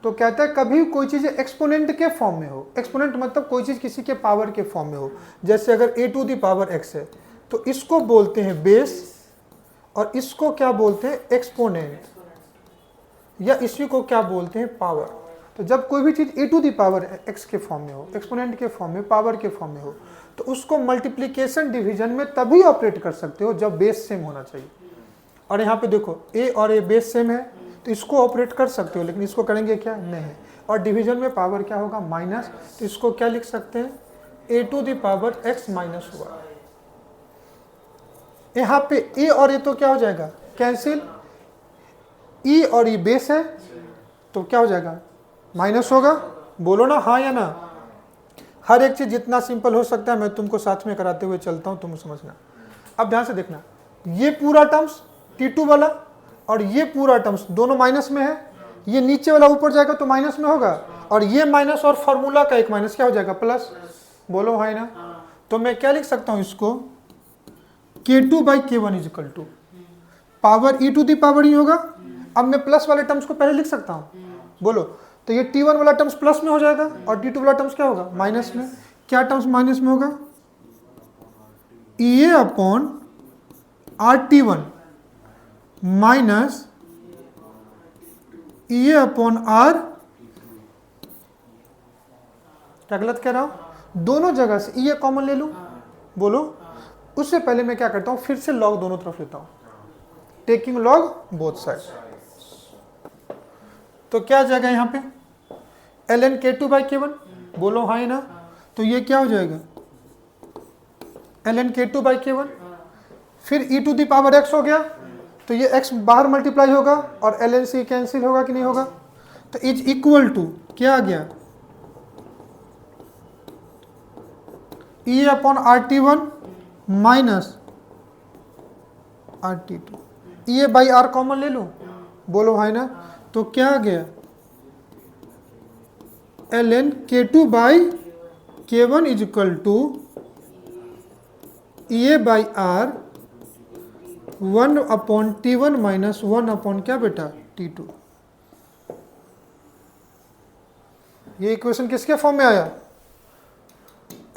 तो कहता है कभी कोई चीज़ एक्सपोनेंट के फॉर्म में हो। एक्सपोनेंट मतलब कोई चीज़ किसी के पावर के फॉर्म में हो। जैसे अगर a to the power x है तो इसको बोलते हैं बेस और इसको क्या बोलते हैं? एक्सपोनेंट, या इसी को क्या बोलते हैं? पावर। तो जब कोई भी चीज़ a to the power x के फॉर्म में हो, एक्सपोनेंट के फॉर्म में, पावर के फॉर्म में हो, तो उसको मल्टीप्लिकेशन डिवीजन में तभी ऑपरेट कर सकते हो जब बेस सेम होना चाहिए। और यहाँ पे देखो a और a बेस सेम है तो इसको ऑपरेट कर सकते हो, लेकिन इसको करेंगे क्या? नहीं। और डिवीजन में पावर क्या होगा? माइनस। तो इसको क्या लिख सकते हैं? a to the power x minus हुआ। यहाँ पे a और a तो क्या हो जाएगा? कैंसिल। e और e बेस है तो क्या हो जाएगा? माइनस होगा। बोलो ना हाँ या ना? हर एक चीज जितना सिंपल हो सकता है मैं तुमको साथ में कराते हुए चलता हूं, तुम समझना। अब ध्यान से देखना, ये पूरा टर्म्स T2 वाला और ये पूरा टर्म्स दोनों माइनस में है। ये नीचे वाला ऊपर जाएगा तो माइनस में होगा, और ये माइनस और फॉर्मूला का एक माइनस क्या हो जाएगा? प्लस। बोलो हाँ ना? तो मैं क्या लिख सकता हूं इसको? K2 by K1 is equal to power e to the power ही होगा। अब मैं प्लस वाले टर्म्स को पहले लिख सकता हूं। बोलो। तो ये T1 वाला टर्म्स प्लस में हो जाएगा और T2 वाला टर्म्स क्या होगा? माइनस में। क्या टर्म्स माइनस में होगा? EA upon RT1 minus EA upon R। क्या गलत कह रहा हूं? दोनों जगह से EA कॉमन ले लूं। बोलो। उससे पहले मैं क्या करता हूं, फिर से लॉग दोनों तरफ लेता हूं। Taking log both side. तो क्या आ जाएगा यहाँ पे ln k2 बाई k1, बोलो हाँ ना। तो ये क्या हो जाएगा ln k2 बाई k1, फिर e to the power x हो गया, तो ये x बाहर मल्टीप्लाई होगा और ln c कैंसिल होगा कि नहीं होगा। तो इज इक्वल टू क्या आ गया e upon RT1 minus RT2, ये बाई आर कॉमन ले लो, बोलो हाँ ना। तो क्या आ गया ln k2 by k1 is equal to A by R 1 upon T1 minus 1 upon क्या बेटा T2। ये इक्वेशन किसके फॉर्म में आया,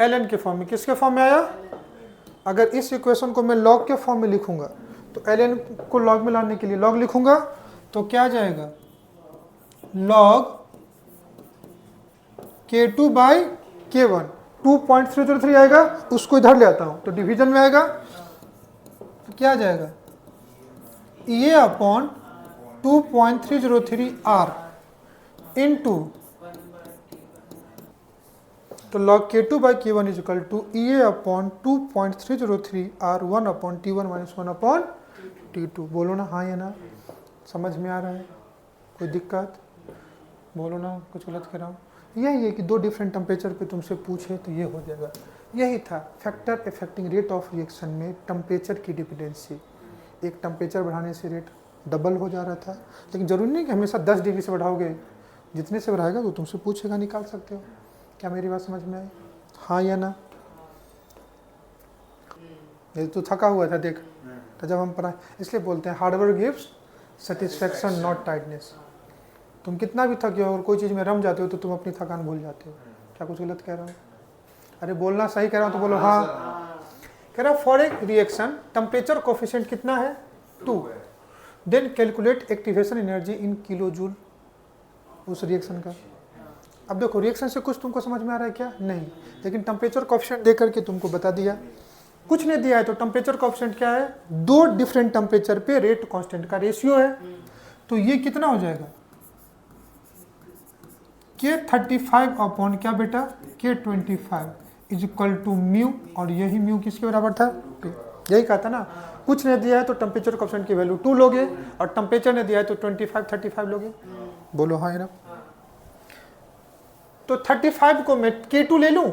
ln के फॉर्म में। किसके फॉर्म में आया, अगर इस इक्वेशन को मैं लॉग के फॉर्म में लिखूंगा तो ln को लॉग में लाने के लिए लॉग लिखूंगा, तो क्या आ जाएगा लॉग k2 बाई k1, 2.303 आएगा, उसको इधर ले आता हूं तो डिवीजन में आएगा, तो क्या आ जाएगा ये अपॉन 2.303 r इंटू, तो log k2 by k1 is equal to A upon 2.303 r 1 upon T1 minus 1 upon T2। बोलो ना हाँ या ना, समझ में आ रहा है, कोई दिक्कत, बोलो ना कुछ गलत कर रहा हूँ। यही है कि दो डिफरेंट टेम्परेचर पे तुमसे पूछे तो ये हो जाएगा। यही था factor affecting rate of reaction में टेम्परेचर की डिपेंडेंसी। एक टेम्परेचर बढ़ाने से रेट डबल हो जा रहा था, लेकिन जरूरी नहीं कि हमेशा 10 डिग्री से बढ़ाओगे, जितने से बढ़ाएगा तो तुमसे पूछेगा, निकाल सकते हो। क्या मेरी बात समझ में आई, हाँ या ना। ये तो थका हुआ था देख, तो जब हम पढ़ाए, इसलिए बोलते हैं hard work gives satisfaction not tightness. तुम कितना भी थके हो और कोई चीज़ में रम जाते हो तो तुम अपनी थकान भूल जाते हो। क्या कुछ गलत कह रहा हूँ, अरे बोलना सही कह रहा हूँ तो बोलो हाँ। कह रहा for a reaction temperature coefficient कितना है 2, then calculate activation energy in kilo joule उस रिएक्शन का। अब देखो रिएक्शन से कुछ तुमको समझ में आ रहा है क्या, नहीं, लेकिन टेम्परेचर कोफिशिएंट दे करके तुमको बता दिया। कुछ नहीं दिया है तो टेम्परेचर कोफिशिएंट क्या है, दो डिफरेंट टेम्परेचर पे रेट कांस्टेंट का रेशियो है, तो ये कितना हो जाएगा K35 अपॉन क्या बेटा K25 is equal to mu, और यही म्यू किसके बराबर था, यही कहा था ना। कुछ नहीं दिया है तो टेम्परेचर कोफिशिएंट की वैल्यू 2 लोगे, और टेम्परेचर ने दिया है तो 25 35 लोगे, बोलो हाँ ना। तो 35 को मैं K2 ले लूं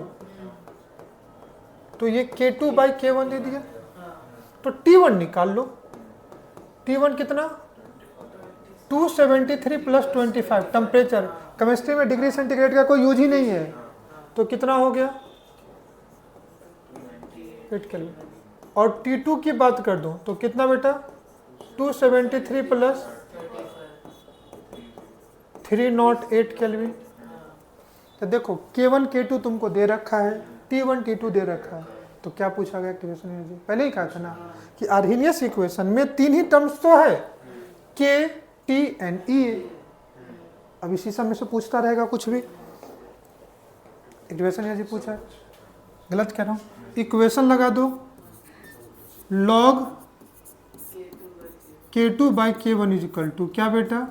तो ये K2 बाई K1 दे दिया, तो T1 निकाल लो। T1 कितना 273 प्लस 25, टेम्परेचर केमिस्ट्री में डिग्री सेंटीग्रेड का कोई यूज ही नहीं है, तो कितना हो गया 8 केल्विन। और T2 की बात कर दूं तो कितना बेटा 273 प्लस 308 केल्विन। तो देखो K1 K2 तुमको दे रखा है, T1 T2 दे रखा है, तो क्या पूछा गया एक्टिवेशन एनर्जी। पहले ही कहा था ना कि आर्हेनियस इक्वेशन में 3 ही टर्म्स तो है, K T एंड E। अब इसी सब में से पूछता रहेगा कुछ भी। एक्टिवेशन एनर्जी पूछा है, गलत कह रहा हूँ, इक्वेशन लगा दो log K2 by K1 is equal to क्या बेटा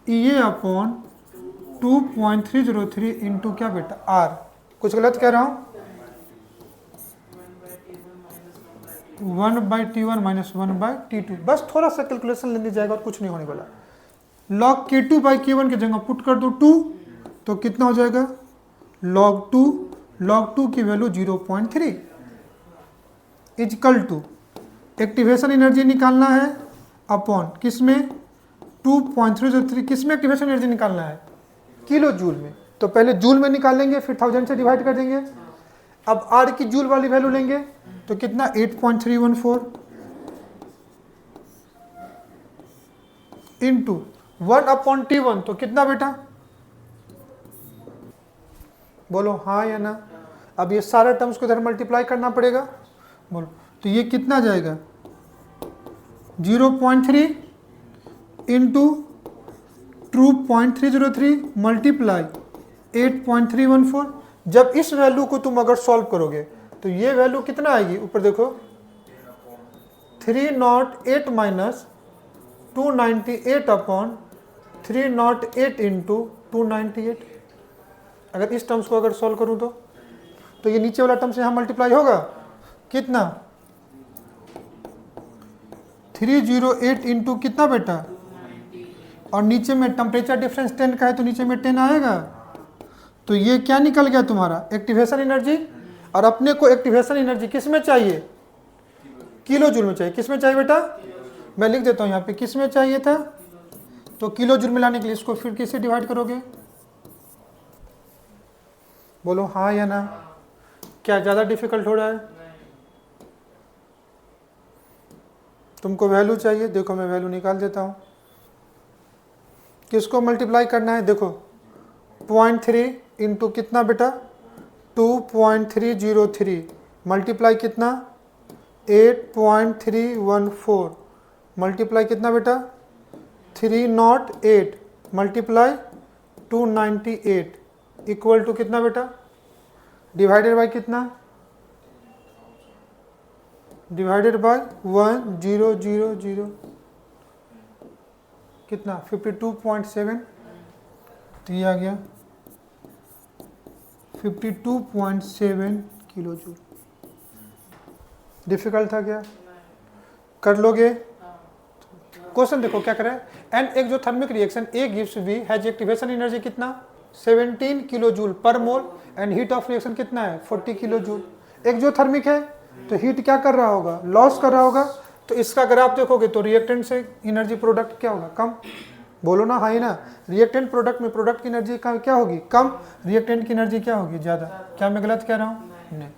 E अपॉन 2.303 इंटू क्या बेटा R। कुछ गलत कह रहा हूँ, 1 by T1 minus 1 by T2, बस थोड़ा सा कैलकुलेशन लेने जाएगा और कुछ नहीं होने वाला। लॉग K2 बाई K1 की जगह पुट कर दो 2, तो कितना हो जाएगा लॉग 2 की value 0.3 is equal to activation energy निकालना है अपॉन किसमें 2.303, किसमें एक्टिवेशन एनर्जी निकालना है किलो जूल में। तो पहले जूल में निकालेंगे फिर 1000 से डिवाइड कर देंगे। अब R की जूल वाली वैल्यू लेंगे तो कितना 8.314 इंटू 1 अपॉन T1, तो कितना बेटा बोलो हाँ या ना। अब ये सारे टर्म्स को इधर मल्टीप्लाई करना पड़ेगा, बोलो तो ये कितना जाएगा 0.3 इंटू 2.303 मल्टीप्लाई 8.314। जब इस वैल्यू को तुम अगर सॉल्व करोगे तो ये वैल्यू कितना आएगी, ऊपर देखो 308 माइनस 298 अपॉन 308 इंटू 298। अगर इस टर्म्स को अगर सॉल्व करूं तो ये नीचे वाला टर्म से यहाँ मल्टीप्लाई होगा, कितना 308 इंटू कितना बेटा, और नीचे में टेम्परेचर डिफरेंस 10 का है तो नीचे में 10 आएगा। तो ये क्या निकल गया तुम्हारा एक्टिवेशन एनर्जी। और अपने को एक्टिवेशन एनर्जी किस में चाहिए, किलो जूल में चाहिए। किस में चाहिए बेटा, मैं लिख देता हूँ यहाँ पे किस में चाहिए था, तो किलो जूल में लाने के लिए इसको फिर किससे डिवाइड करोगे, बोलो हाँ या ना। क्या ज़्यादा डिफिकल्ट हो रहा है, तुमको वैल्यू चाहिए, देखो मैं वैल्यू निकाल देता हूँ। किसको मल्टीप्लाई करना है, देखो 0.3 इंटू कितना बेटा 2.303 मल्टीप्लाई कितना 8.314 मल्टीप्लाई कितना बेटा 308 मल्टीप्लाई 298 इक्वल टू कितना बेटा, डिवाइडेड बाय कितना, डिवाइडेड बाय 1000 कितना 52.7, तो ये आ गया 52.7 किलो जूल। डिफिकल्ट था क्या, कर लोगे। क्वेश्चन देखो क्या करे, and exothermic reaction A gives B has activation energy कितना 17 kilo joule per mole and heat of reaction कितना है 40 किलो जूल। एक्सोथर्मिक है तो हीट क्या कर रहा होगा, लॉस कर रहा होगा। तो इसका अगर आप देखोगे तो रिएक्टेंट से एनर्जी प्रोडक्ट क्या होगा, कम। बोलो ना हाँ ही ना, रिएक्टेंट प्रोडक्ट में प्रोडक्ट की एनर्जी का क्या होगी, कम। रिएक्टेंट की एनर्जी क्या होगी, ज़्यादा। क्या मैं गलत कह रहा हूँ, नहीं।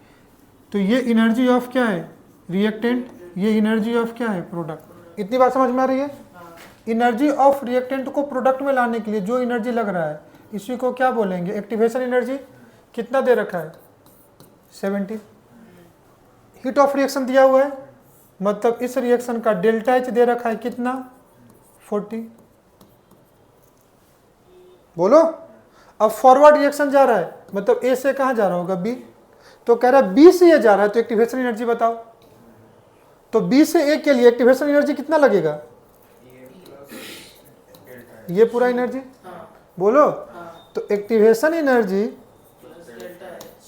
तो ये एनर्जी ऑफ क्या है रिएक्टेंट, ये एनर्जी ऑफ क्या है प्रोडक्ट। इतनी बात समझ में आ रही है। एनर्जी ऑफ रिएक्टेंट को प्रोडक्ट में लाने के लिए जो एनर्जी लग रहा है इसी को क्या बोलेंगे, एक्टिवेशन एनर्जी। कितना दे रखा है 70। हीट ऑफ रिएक्शन दिया हुआ है, मतलब इस रिएक्शन का डेल्टा एच दे रखा है कितना 40। बोलो। अब फॉरवर्ड रिएक्शन जा रहा है, मतलब ए से कहां जा रहा होगा बी, तो कह रहा है बी से ए जा रहा है, तो एक्टिवेशन एनर्जी बताओ। तो बी से ए के लिए एक्टिवेशन एनर्जी कितना लगेगा, ये पूरा एनर्जी। बोलो। तो activation energy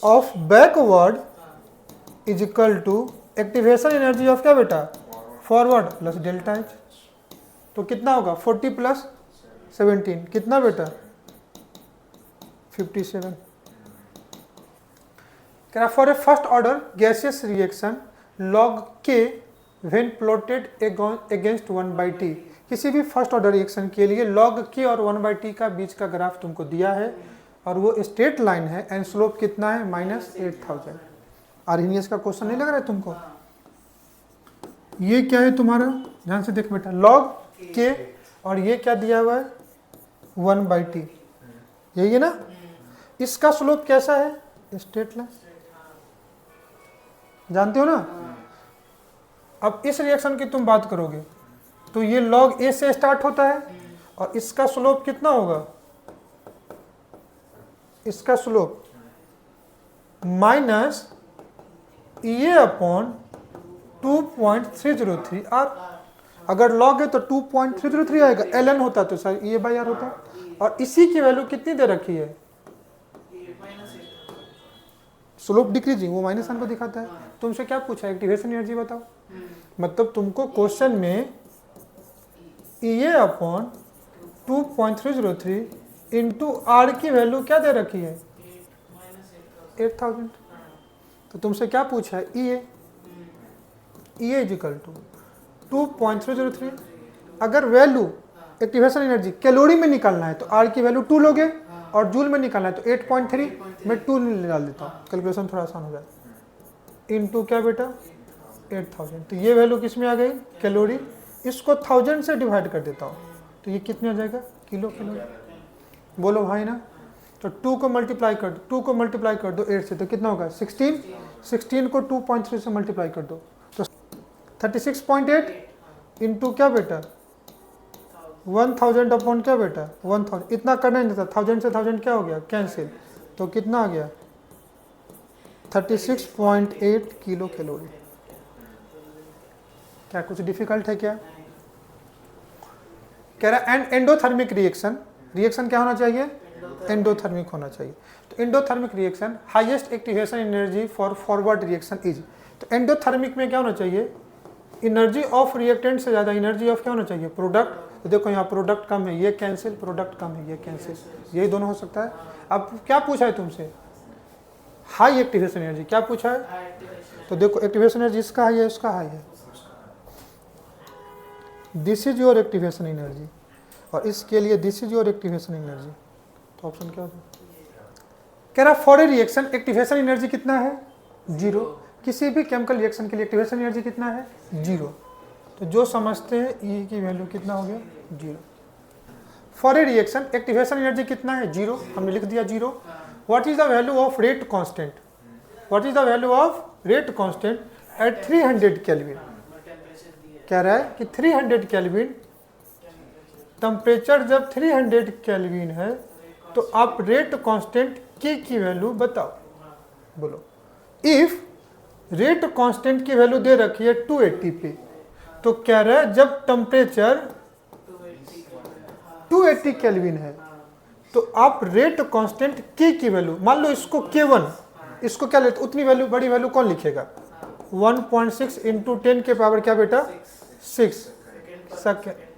of backward is equal to activation energy of क्या बेटा फॉरवर्ड प्लस डेल्टा एच। तो कितना होगा 40 प्लस 17 कितना बेटा 57। For a first order gaseous reaction log k when plotted against 1/t। किसी भी फर्स्ट ऑर्डर रिएक्शन के लिए log k और 1/t का बीच का ग्राफ तुमको दिया है और वो स्ट्रेट लाइन है एंड स्लोप कितना है -8000। आर्हेनियस का क्वेश्चन नहीं लग रहा है तुमको। ये क्या है तुम्हारा, ध्यान से देख बेटा, log k और ये क्या दिया हुआ है 1/t, यही है ना। इसका स्लोप कैसा है स्ट्रेट लाइन, जानते हो ना। अब इस रिएक्शन की तुम बात करोगे तो ये log a से स्टार्ट होता है और इसका स्लोप कितना होगा, इसका slope minus A upon 2.303 R. अगर log है तो 2.303 आएगा, ln होता तो सर ए बाई आर होता। और इसी की वैल्यू कितनी दे रखी है, स्लोप डिक्रीजिंग, वो माइनस वन को दिखाता है। तुमसे क्या पूछा एक्टिवेशन एनर्जी बताओ, मतलब तुमको क्वेश्चन में ए अपॉन 2.303 इंटू आर की वैल्यू क्या दे रखी है 8000। तो तुमसे क्या पूछा है ए इज इक्वल टू 2.303। अगर वैल्यू एक्टिवेशन एनर्जी कैलोरी में निकालना है तो आर की वैल्यू 2 लोगे और जूल में निकालना है तो 8.3 मैं 2 निकाल देता हूँ, कैलकुलेशन थोड़ा आसान हो जाए। इनटू क्या बेटा 8000। तो ये वैल्यू किस में आ गई कैलोरी, इसको 1000 से डिवाइड कर देता हूँ तो ये कितने आ जाएगा किलो कैलोरी। बोलो भाई ना। तो 2 को मल्टीप्लाई कर दो, 2 को मल्टीप्लाई कर दो 8 से तो कितना होगा 16। 16 को 2.3 से मल्टीप्लाई कर दो तो 36.8 इंटू क्या बेटा 1000 अपॉन क्या बेटा 1000। इतना करना ही नहीं था, 1000 से 1000 क्या हो गया कैंसिल, तो कितना आ गया 36.8 किलो कैलोरी। क्या कुछ डिफिकल्ट है क्या? कह रहा है एंडोथर्मिक रिएक्शन, रिएक्शन क्या होना चाहिए? एंडोथर्मिक होना चाहिए। तो endothermic reaction highest activation energy for forward reaction is, तो एंडोथर्मिक में क्या होना चाहिए? एनर्जी ऑफ रिएक्टेंट से ज़्यादा एनर्जी ऑफ क्या होना चाहिए? प्रोडक्ट। तो देखो यहाँ प्रोडक्ट कम है, ये कैंसिल, प्रोडक्ट कम है, ये कैंसिल, यही दोनों हो सकता है। अब क्या पूछा है तुमसे? हाई एक्टिवेशन एनर्जी, क्या पूछा है? तो देखो एक्टिवेशन एनर्जी इसका हाई है, इसका हाई है, this is your activation energy, और इसके लिए this is your activation energy. तो ऑप्शन क्या होगा? कह रहा for a reaction activation energy कितना है? 0। किसी भी केमिकल रिएक्शन के लिए एक्टिवेशन एनर्जी कितना है? 0। तो जो समझते हैं ई की वैल्यू कितना हो गया? 0। For a reaction activation energy कितना है? 0, हमने लिख दिया 0। What is the value of rate constant? What is the value of rate constant eight 300 kelvin? कह रहा है कि 300 केल्विन टेम्परेचर जब 300 केल्विन है तो आप रेट कांस्टेंट के की वैल्यू बताओ। बोलो। इफ रेट कांस्टेंट की वैल्यू दे रखी है 280 पे, तो कह रहा है जब टेम्परेचर 280 केल्विन है तो आप रेट कांस्टेंट के की वैल्यू, मान लो इसको K1, इसको क्या लेते? उतनी वैल्यू, बड़ी वैल्यू कौन लिखेगा? 1.6 इंटू 10 के पावर क्या बेटा? 6 सेकेंड।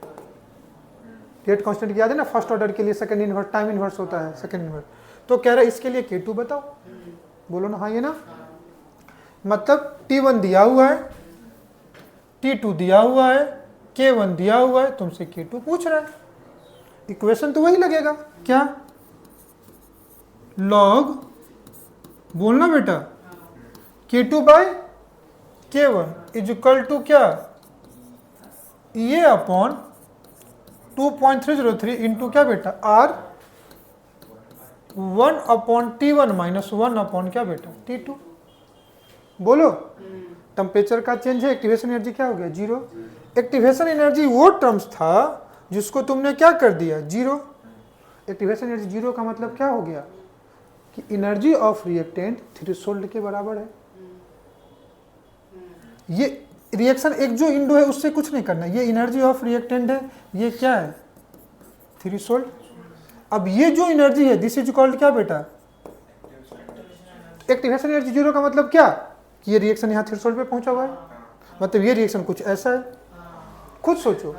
रेट कांस्टेंट याद है ना, फर्स्ट ऑर्डर के लिए सेकंड इनवर्स, टाइम इनवर्स होता है सेकंड इनवर्स। तो कह रहा है इसके लिए K2 बताओ। बोलो ना, हाँ ये ना, मतलब T1 दिया हुआ है, T2 दिया हुआ है, K1 दिया हुआ है, तुमसे K2 पूछ रहा है। इक्वेशन तो वही लगेगा क्या? लॉग, बोलना बेटा, K2 bye K1 is equal to क्या? ये अपॉन 2.303 इंटू क्या बेटा? R 1 upon T1 minus 1 upon क्या बेटा? T2। बोलो। टेम्परेचर का चेंज है, एक्टिवेशन एनर्जी क्या हो गया? 0। एक्टिवेशन एनर्जी वो टर्म्स था जिसको तुमने क्या कर दिया? 0। एक्टिवेशन एनर्जी 0 का मतलब क्या हो गया? कि एनर्जी ऑफ रिएक्टेंट थ्रेशोल्ड के बराबर है। ये रिएक्शन एक जो इंडो है उससे कुछ नहीं करना, ये एनर्जी ऑफ रिएक्टेंट है, ये क्या है? थ्रेशोल्ड। अब ये जो एनर्जी है दिस इज कॉल्ड क्या बेटा? एक्टिवेशन एनर्जी 0 का मतलब क्या? कि ये रिएक्शन यहाँ थ्रेशोल्ड पे पहुंचा हुआ है, मतलब ये रिएक्शन कुछ ऐसा है। खुद सोचो,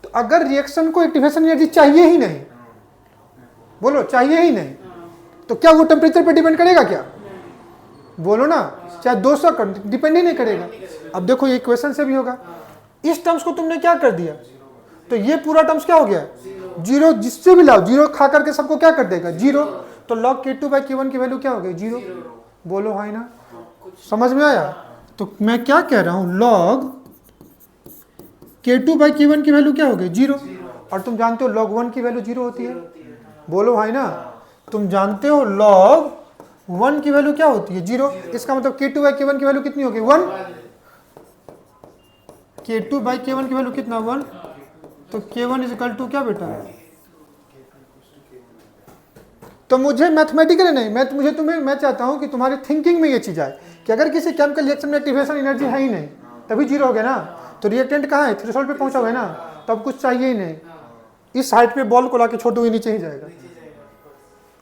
तो अगर रिएक्शन को एक्टिवेशन एनर्जी चाहिए ही नहीं, बोलो चाहिए ही नहीं, तो क्या वो टेम्परेचर पे डिपेंड करेगा क्या? बोलो ना, चाहे 200 कर डिपेंड ही नहीं करेगा। अब देखो ये इक्वेशन से भी होगा, इस टर्म्स को तुमने क्या कर दिया? तो ये पूरा टर्म्स क्या हो गया? 0। जिससे भी लाओ 0 खा करके सबको क्या कर देगा? 0। तो log K2 बाई K1 की वैल्यू क्या हो गई? 0। बोलो हाँ ना, समझ में आया? तो मैं क्या कह रहा हूं, log K2 बाई K1 की वैल्यू क्या हो गई? 0। और तुम जानते हो log 1 की वैल्यू 0 होती है। बोलो हाँ ना, तुम जानते हो log 1 की वैल्यू क्या होती है? 0। इसका मतलब K2 बाई K1 की वैल्यू कितनी होगी? 1। K2 बाई K1 की वैल्यू कितना? 1। तो K1 इज इक्वल टू क्या बेटा? तो मुझे मैथमेटिकली नहीं, मैं चाहता हूं कि तुम्हारी थिंकिंग में ये चीज आए कि अगर किसी केमिकल रिएक्शन में एक्टिवेशन एनर्जी है ही नहीं, तभी 0 हो गया ना, तो रिएक्टेंट कहाँ है? थ्रेशोल्ड पे पहुंचा हुआ है ना, तब कुछ चाहिए ही नहीं। इस हाइट पे बॉल को लाके छोड़ दो, नीचे ही जाएगा,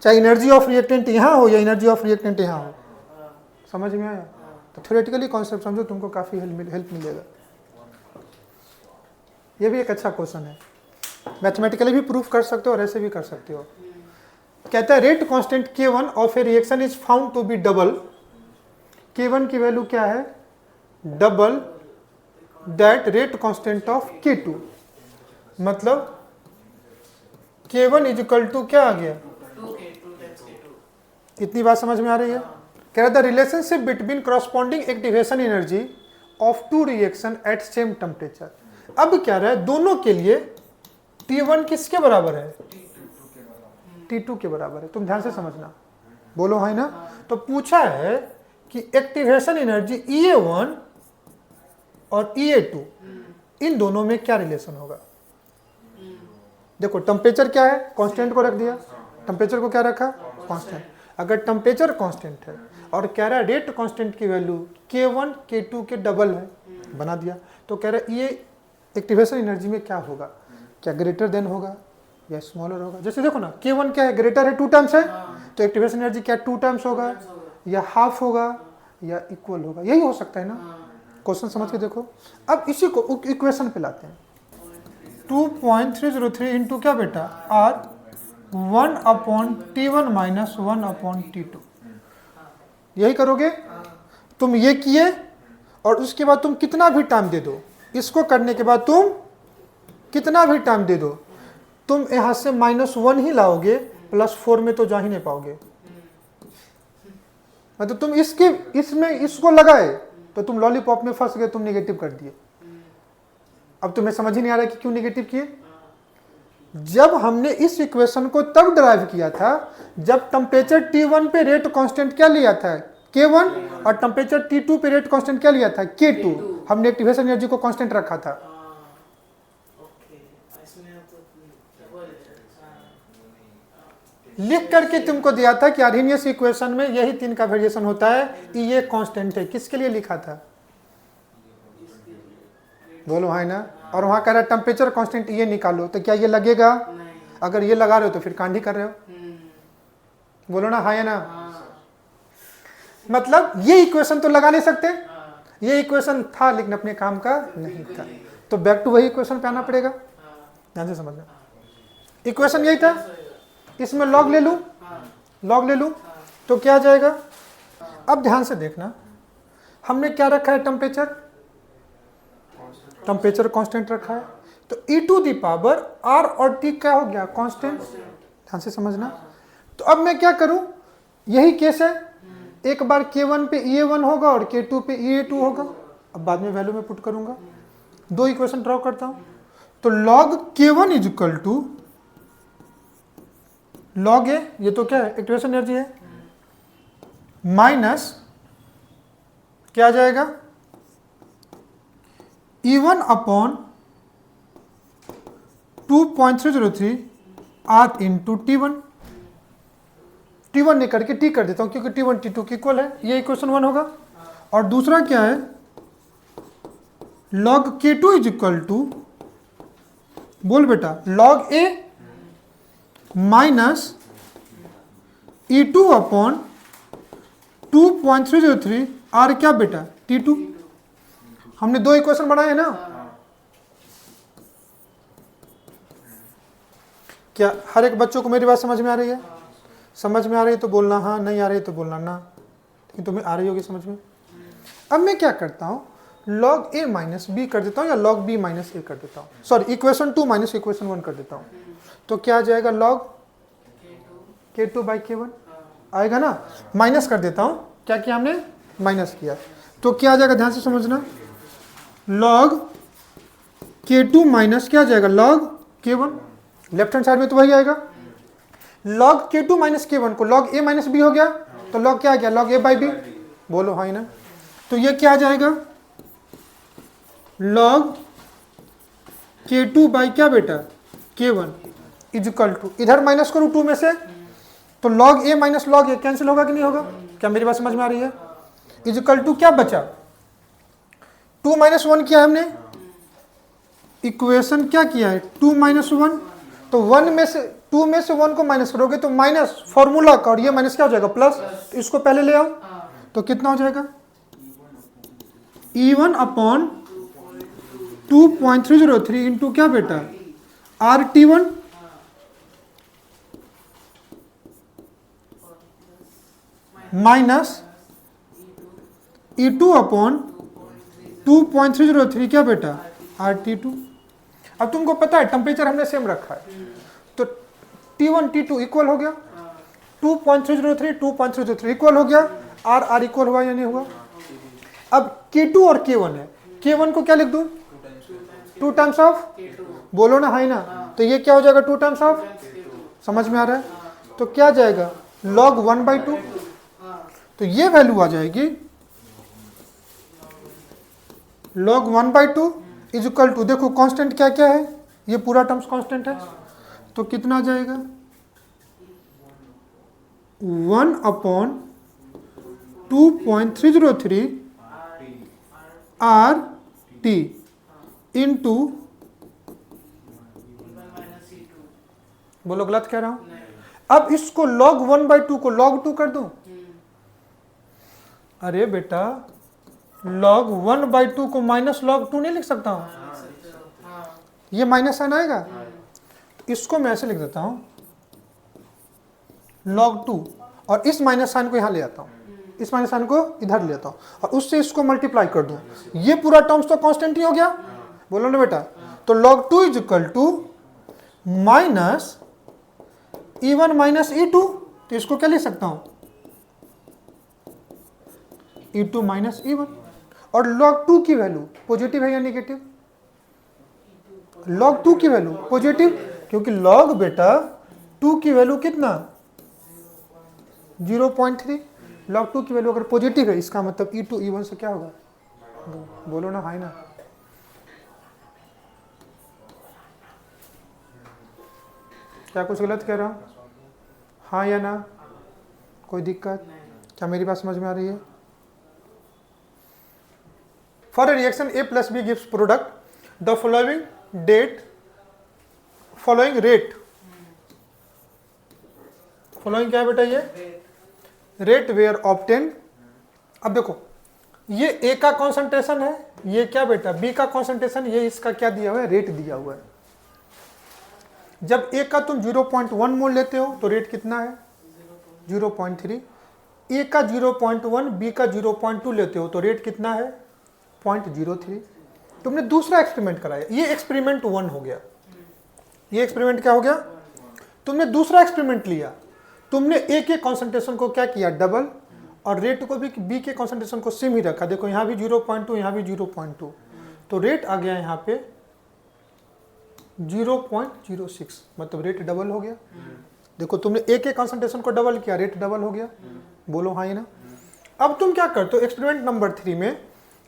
चाहे एनर्जी ऑफ रिएक्टेंट यहाँ हो या एनर्जी ऑफ रिएक्टेंट यहाँ हो। समझ में आया? तो थ्योरेटिकली कॉन्सेप्ट समझो, तुमको काफी हेल्प मिलेगा। ये भी एक अच्छा क्वेश्चन है, मैथमेटिकली भी प्रूफ कर सकते हो और ऐसे भी कर सकते हो। कहता है rate constant K1 of a reaction is found to be double. K1 की वैल्यू क्या है? Double that rate constant of K2। मतलब K1 इज इक्वल टू क्या आ गया? इतनी बात समझ में आ रही है? कह रहा था relationship between corresponding activation energy of two reaction at same temperature. अब क्या रहा है, दोनों के लिए T1 किसके बराबर है? T2 के बराबर है। तुम ध्यान से समझना, बोलो है ना। तो पूछा है कि एक्टिवेशन एनर्जी EA1 और EA2 इन दोनों में क्या रिलेशन होगा? देखो टेम्परेचर क्या है? कांस्टेंट को रख दिया, टेम्परेचर को क्या रखा? कांस्टेंट। अगर टेम्परेचर कांस्टेंट है और कह रहा है रेट कांस्टेंट की वैल्यू K1 K2 के डबल है, बना दिया, तो कह रहा है ये एक्टिवेशन एनर्जी में क्या होगा, क्या ग्रेटर देन होगा या स्मॉलर होगा। जैसे देखो ना K1 क्या है, ग्रेटर है, 2 टाइम्स है, तो एक्टिवेशन एनर्जी क्या 2 टाइम्स होगा या हाफ होगा या इक्वल होगा, यही हो सकता है ना। क्वेश्चन समझ के देखो। अब इसी को इक्वेशन पे लाते हैं। 2.303 इंटू क्या बेटा R 1/T1 माइनस 1/T2, यही करोगे तुम। ये किए और उसके बाद तुम कितना भी टाइम दे दो, इसको करने के बाद तुम कितना भी टाइम दे दो, तुम यहां से -1 ही लाओगे, +4 में तो जा ही नहीं पाओगे। मतलब तुम इसमें इसको लगाए तो तुम लॉलीपॉप में फंस गए, तुम नेगेटिव कर दिए। अब तुम्हें समझ ही नहीं आ रहा है कि क्यों नेगेटिव किए। जब हमने इस इक्वेशन को तब ड्राइव किया था जब टेम्परेचर T1 पे रेट कांस्टेंट क्या लिया था K1, और टेम्परेचर T2 पे रेट कांस्टेंट क्या लिया था K2। हमने एक्टिवेशन एनर्जी को कांस्टेंट रखा था। लिख करके तुमको दिया था कि आर्हेनियस इक्वेशन में यही 3 का वेरिएशन होता है, ये कांस्टेंट है। किसके लिए लिखा था, बोलो हाँ ना। और वहां कह रहा है टेम्परेचर कांस्टेंट ये निकालो, तो क्या ये लगेगा? अगर ये लगा रहे हो तो फिर कांड ही कर रहे हो, बोलो ना हाँ या ना। मतलब ये इक्वेशन तो लगा नहीं सकते, ये इक्वेशन था लेकिन अपने काम का नहीं था, तो बैक टू वही इक्वेशन पे आना पड़ेगा। ध्यान से समझना, इक्वेशन यही था। इसमें लॉग ले लूं तो क्या आ जाएगा। अब ध्यान से देखना, हमने क्या रखा है, टेम्परेचर कांस्टेंट रखा है, तो e to the power r और t क्या हो गया, कांस्टेंट। ध्यान से समझना। तो अब मैं क्या करूं, यही केस है, एक बार K1 पे EA1 होगा और K2 पे EA2 होगा। अब बाद में वैल्यू में पुट करूंगा, 2 इक्वेशन ड्रॉ करता हूं। तो log K1 is equal to log A, ये तो क्या है, एक्टिवेशन एनर्जी है, माइनस क्या आ जाएगा, E1 upon 2.303 R into T1। T1 नहीं करके T कर देता हूं क्योंकि T1 T2 की इक्वल है, ये इक्वेशन 1 होगा। और दूसरा क्या है, log K2 is equal to, बोल बेटा, log A minus E2 upon 2.303 R क्या बेटा, T2। हमने 2 इक्वेशन बनाए हैं ना। क्या हर एक बच्चों को मेरी बात समझ में आ रही है? समझ में आ रही है तो बोलना हाँ, नहीं आ रही है तो बोलना ना, लेकिन तुम्हें आ रही होगी समझ में। अब मैं क्या करता हूं, log A माइनस बी कर देता हूं या log B माइनस A कर देता हूं, सॉरी इक्वेशन 2 माइनस इक्वेशन 1 कर देता हूं। तो क्या आ जाएगा, log K2 बाई K1 आएगा ना। माइनस कर देता हूं, क्या किया हमने, माइनस किया, तो क्या आ जाएगा, ध्यान से समझना, log K2 माइनस क्या आ जाएगा, log K1। Left hand side में तो वही आएगा। log K2 माइनस K1 को log A माइनस B हो गया, तो log क्या आ गया, log A बाई B, बोलो हाँ ना। तो ये क्या आ जाएगा, log K2 बाई क्या बेटा, K1 इज इक्वल टू, इधर माइनस करूँ 2 में से, तो log A minus log A cancel होगा कि नहीं होगा, क्या मेरी बात समझ में आ रही है। इज इक्वल टू क्या बचा, 2 माइनस 1 किया हमने, इक्वेशन क्या किया है 2 माइनस 1, तो 1 में से 2 में से 1 को माइनस करोगे तो माइनस फॉर्मूला का, और ये माइनस क्या हो जाएगा, प्लस। तो इसको पहले ले आओ, तो कितना हो जाएगा, E1 अपॉन 2.303 इंटू क्या बेटा, RT1 माइनस E2 अपॉन 2.303 क्या बेटा, RT2। अब तुमको पता है टेम्परेचर हमने सेम रखा है, तो T1 T2 इक्वल हो गया, 2.303 2.303 इक्वल हो गया, R इक्वल हुआ या नहीं हुआ। अब K2 और K1 है, K1 को क्या लिख दूं, 2 टाइम्स ऑफ, बोलो ना हाँ ना। तो ये क्या हो जाएगा, 2 टाइम्स ऑफ, समझ में आ रहा है। तो क्या जाएगा, log 1/2, तो ये वैल्यू आ जाएगी log 1/2 इज इक्वल टू, देखो कांस्टेंट क्या क्या है, ये पूरा टर्म्स कांस्टेंट है, तो कितना आ जाएगा, 1/2.303 RT इंटू, बोलो गलत कह रहा हूं? अब इसको log 1/2 को log 2 कर दूं? अरे बेटा log 1/2 को माइनस log 2 नहीं लिख सकता हूं? ये माइनस साइन आएगा, इसको मैं ऐसे लिख देता हूं log 2, और इस माइनस साइन को यहां ले आता हूं, इस माइनस साइन को इधर ले आता हूं, और उससे इसको मल्टीप्लाई कर दूं, ये पूरा टर्म्स तो कांस्टेंट ही हो गया, बोलो ना बेटा। तो log 2 is equal to minus E1 minus E2, तो इसको क्या लिख सकता हूं? E2 minus E1। और log 2 की वैल्यू पॉजिटिव है या नेगेटिव? log 2 की वैल्यू पॉजिटिव, क्योंकि log बेटा 2 की वैल्यू कितना? 0.3। log 2 की वैल्यू अगर पॉजिटिव है, इसका मतलब E2 E1 से क्या होगा? बोलो ना, हाई ना? क्या कुछ गलत कह रहा हूं? हाँ या ना? कोई दिक्कत? क्या मेरी बात समझ में आ रही है? For a reaction A plus B gives product the following rate, following क्या है बेटा? ये रेट वेयर ऑब्टेन। अब देखो, ये A का कॉन्सेंट्रेशन है, ये क्या बेटा? B का कॉन्सेंट्रेशन, ये इसका क्या दिया हुआ है? रेट दिया हुआ है। जब A का तुम 0.1 मोल लेते हो तो रेट कितना है? 0.3। A का 0.1, B का 0.2 लेते हो तो रेट कितना है? 0.03। तुमने दूसरा एक्सपेरिमेंट कराया, ये एक्सपेरिमेंट 1 हो गया। ये एक्सपेरिमेंट क्या हो गया? तुमने दूसरा एक्सपेरिमेंट लिया, तुमने A के कॉन्सेंट्रेशन को क्या किया? डबल, और रेट को भी B के कॉन्सेंट्रेशन को सेम ही रखा। देखो यहाँ भी 0.2, यहाँ भी 0.2, तो रेट आ गया यहाँ पे 0.06, मतलब रेट डबल हो गया। देखो तुमने A के कॉन्सेंट्रेशन को डबल किया, रेट डबल हो गया। बोलो हाँ ही ना? अब तुम क्या करते हो? एक्सपेरिमेंट नंबर 3 में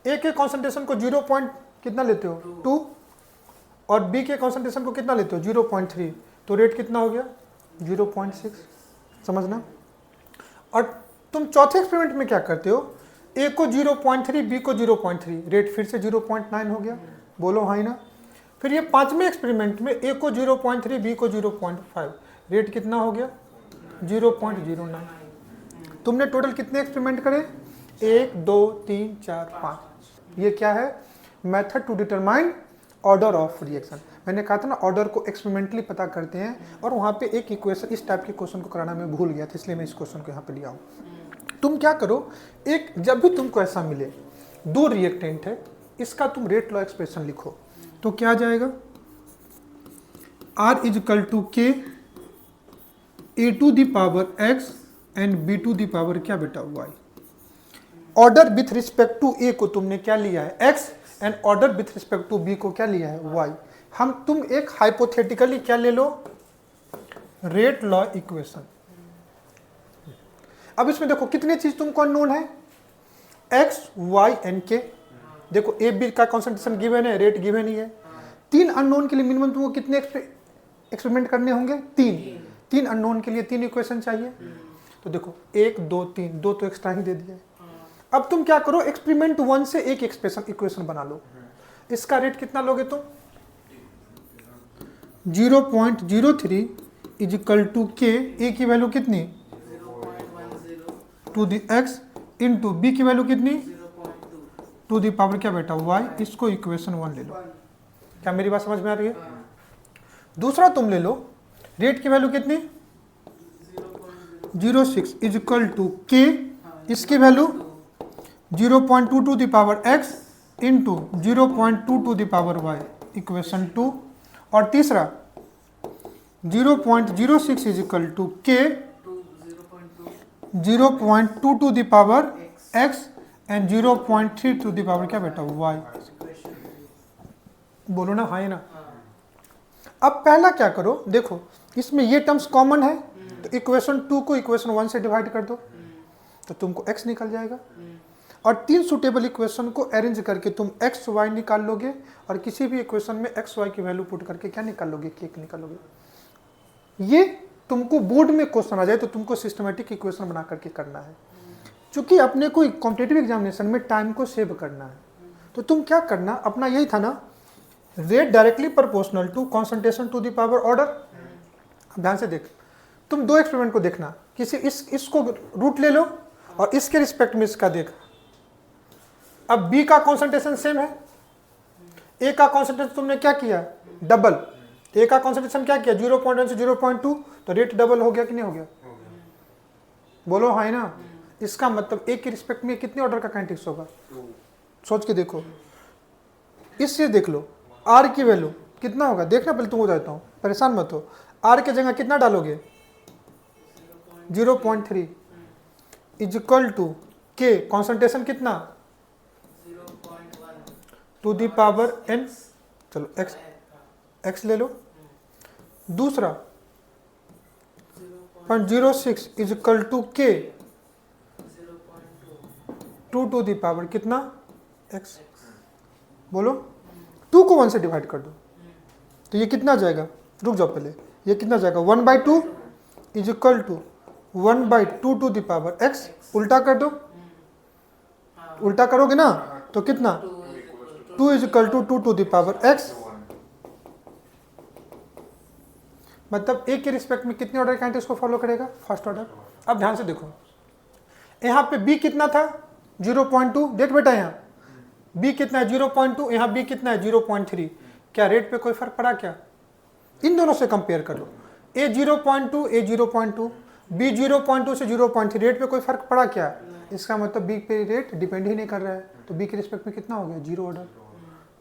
A के कॉन्सेंट्रेशन को 0. कितना लेते हो? 2, और B के कॉन्सेंट्रेशन को कितना लेते हो? 0.3, तो रेट कितना हो गया? 0.6। समझना? और तुम चौथे एक्सपेरिमेंट में क्या करते हो? A को 0.3, B को 0.3, रेट फिर से 0.9 हो गया। बोलो हाँ ही ना? फिर ये पांचवें एक्सपेरिमेंट में A को 0.3, B को 0.5, रेट कितना हो गया? 0.09। तुमने टोटल कितने एक्सपेरिमेंट करे? 1, 2, 3, 4, 5। ये क्या है? Method to determine order of reaction. मैंने कहा था ना, ऑर्डर को एक्सपेरिमेंटली पता करते हैं, और वहाँ पे एक इक्वेशन, इस टाइप के क्वेश्चन को कराना मैं भूल गया था, इसलिए मैं इस क्वेश्चन को यहाँ पे लिया हूँ। तुम क्या करो, एक जब भी तुमको ऐसा मिले, 2 रिएक्टेंट है, इसका तुम रेट लॉ एक्सप्रेशन लिखो, तो क्या आ जाएगा? R is equal to K A to the power X and B to the power क्या बेटा? Y। Order with respect to A को तुमने क्या लिया है? X, and order with respect to B को क्या लिया है? Y। तुम एक हाइपोथेटिकली क्या ले लो? Rate law equation. अब इसमें देखो कितनी चीज तुमको अननोन है? X, Y and K। देखो A B का कॉन्सेंट्रेशन गिवन है, रेट गिवन ही है। 3 अननोन के लिए मिनिमम तुमको कितने एक्सपेरिमेंट करने होंगे? 3 अननोन के लिए 3 इक्वेशन चाहिए। तो देखो 1, 2, 3, 2 तो एक्स्ट्रा ही दे दिया है। अब तुम क्या करो, एक्सपेरिमेंट 1 से एक इक्वेशन बना लो। इसका रेट कितना लोगे तुम? 0.03 is equal to K। A की वैल्यू कितनी? 2 दी X इंटू B की वैल्यू कितनी? 2 दी पावर क्या बेटा? Y। इसको इक्वेशन 1 ले लो। क्या मेरी बात समझ में आ रही है? दूसरा तुम ले लो, रेट की वैल्यू कितनी? 0.6 इज इक्वल टू K, इसकी value 0.2 to the power X into 0.2 to the power Y, equation 2। और तीसरा 0.06 is equal to K 0.2 to the power X and 0.3 to the power क्या बेटा? Y। बोलो ना हाँ ना? अब पहला क्या करो, देखो इसमें ये टर्म्स कॉमन है, तो इक्वेशन 2 को इक्वेशन 1 से डिवाइड कर दो, तो तुमको x निकल जाएगा। और 3 सुटेबल इक्वेशन को अरेंज करके तुम x y निकाल लोगे, और किसी भी इक्वेशन में x y की वैल्यू पुट करके क्या निकाल लोगे? k निकालोगे। ये तुमको बोर्ड में क्वेश्चन आ जाए तो तुमको सिस्टमेटिक इक्वेशन बना करके करना है। चूंकि अपने को कॉम्पिटिटिव एग्जामिनेशन में टाइम को सेव करना है, तो तुम क्या करना, अपना यही था ना, rate directly proportional to concentration to the power order. ध्यान से देख, तुम दो एक्सपेरिमेंट को देखना, किसी इसको रूट ले लो और इसके रिस्पेक्ट में इसका देख। अब बी का कॉन्सेंट्रेशन सेम है, ए का कॉन्सेंट्रेशन तुमने क्या किया, डबल। ए का कॉन्सेंट्रेशन क्या किया, 0.1 से 0.2, तो रेट डबल हो गया कि नहीं हो गया? बोलो हाँ है ना। इसका मतलब ए के रिस्पेक्ट में कितने ऑर्डर का काइनेटिक्स होगा, सोच के देखो। इससे देख लो आर की वैल्यू कितना होगा, देखना पहले तुम हो जाता हूँ, परेशान मत हो। आर के जगह कितना डालोगे, 0.3 is equal to K concentration कितना, 0.1 टू दी पावर n, चलो x x ले लो। दूसरा 0.06 इज इक्वल टू के 2 टू दी पावर कितना x। बोलो 2 को 1 से डिवाइड कर दो तो ये कितना जाएगा, रुक जाओ पहले, ये कितना जाएगा 1/2 is equal to 1/2 to the power x। उल्टा कर दो, उल्टा करोगे ना तो कितना 2 is equal to 2 to the power x। मतलब ए के रिस्पेक्ट में कितने ऑर्डर काइनेटिक्स को फॉलो करेगा, फर्स्ट ऑर्डर। अब ध्यान से देखो, यहाँ पे b कितना था 0.2, देख बेटा यहाँ b कितना है 0.2, यहाँ b कितना है 0.3। क्या रेट पे कोई फर्क पड़ा क्या? इन दोनों से कंपेयर कर लो, a 0.2 a 0.2, b 0.2 से 0.3, रेट पे कोई फर्क पड़ा क्या? इसका मतलब b पे रेट डिपेंड ही नहीं कर रहा है, तो b के रिस्पेक्ट में कितना हो गया, 0 ऑर्डर।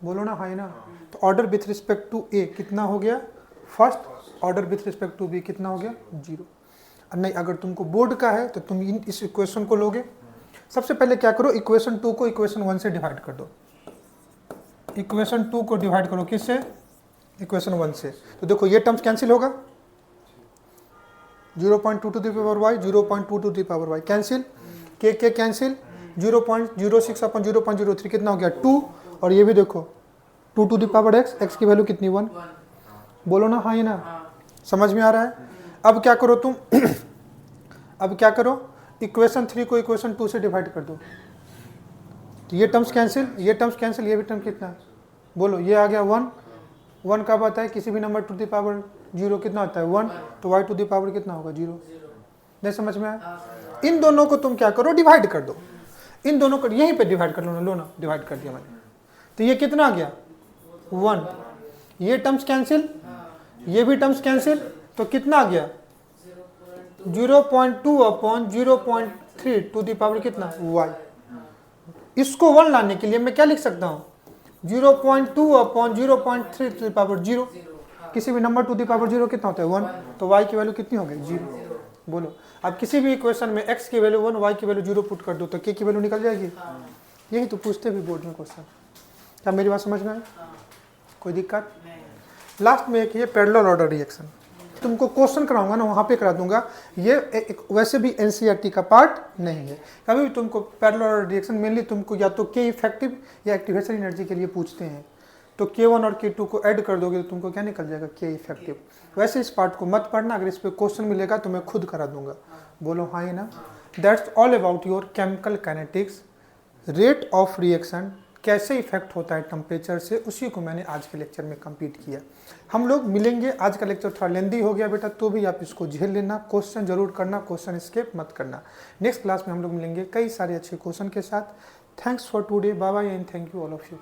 बोलो ना हाँ ना। तो order with respect to a कितना हो गया first, order with respect to b कितना हो गया 0। नहीं, अगर तुमको बोर्ड का है तो तुम इस इक्वेशन को लोगे। सबसे पहले क्या करो, इक्वेशन 2 को इक्वेशन 1 से डिवाइड कर दो। इक्वेशन 2 को डिवाइड करो किससे, इक्वेशन 1 से। तो देखो ये टर्म्स कैंसिल होगा, 0.2 to the power y, 0.2 to the power y cancel, के कैंसिल, 0.06 अपन 0.03 कितना हो गया 2, और ये भी देखो 2 to the power x, x की वैल्यू कितनी 1। बोलो ना हाँ ना, समझ में आ रहा है। अब क्या करो तुम अब क्या करो, इक्वेशन 3 को इक्वेशन 2 से डिवाइड कर दो, तो ये टर्म्स कैंसिल, ये टर्म्स कैंसिल, ये भी टर्म कितना है, बोलो ये आ गया 1। 1 कब आता है, किसी भी नंबर टू द पावर 0 कितना होता है 1, तो y टू द पावर कितना होगा 0। नहीं समझ में आया। इन दोनों को तुम क्या करो, डिवाइड कर दो, इन दोनों को यहीं पे डिवाइड कर लो ना, डिवाइड कर दिया मैंने, तो ये कितना आ गया 1। ये टर्म्स कैंसिल, ये भी टर्म्स कैंसिल, तो कितना आ गया 0.2 अपॉन 0.3 टू द पावर कितना y। इसको 1 लाने के लिए मैं क्या लिख सकता हूँ, 0.2 अपॉन 0.3 टू द पावर 0। किसी भी नंबर टू द पावर 0 कितना होता है 1, तो y की वैल्यू कितनी हो गई 0। बोलो अब किसी भी इक्वेशन में x की वैल्यू 1, y की वैल्यू 0 पुट कर दो तो k की वैल्यू निकल जाएगी। यही तो पूछते भी बोर्ड में क्वेश्चन। क्या मेरी बात समझ में आई, कोई दिक्कत? लास्ट में एक ये पैरेलल ऑर्डर रिएक्शन, तुमको क्वेश्चन कराऊंगा ना वहाँ पे करा दूंगा। ये वैसे भी एनसीईआरटी का पार्ट नहीं है। कभी भी तुमको पैरेलल ऑर्डर रिएक्शन मेनली तुमको या तो के इफेक्टिव या एक्टिवेशन एनर्जी के लिए पूछते हैं, तो K1 और K2 को ऐड कर दोगे तो तुमको क्या निकल जाएगा के इफेक्टिव। वैसे इस पार्ट को मत पढ़ना, अगर इस पर क्वेश्चन मिलेगा तो मैं खुद करा दूंगा। बोलो हाँ ना। That's all about your chemical kinetics, rate of reaction, कैसे इफेक्ट होता है टेम्परेचर से, उसी को मैंने आज के लेक्चर में कंप्लीट किया। हम लोग मिलेंगे, आज का लेक्चर थोड़ा लेंदी हो गया बेटा, तो भी आप इसको झेल लेना, क्वेश्चन जरूर करना, क्वेश्चन स्किप मत करना। नेक्स्ट क्लास में हम लोग मिलेंगे कई सारे अच्छे क्वेश्चन के साथ। Thanks for today, bye bye and thank you all of you.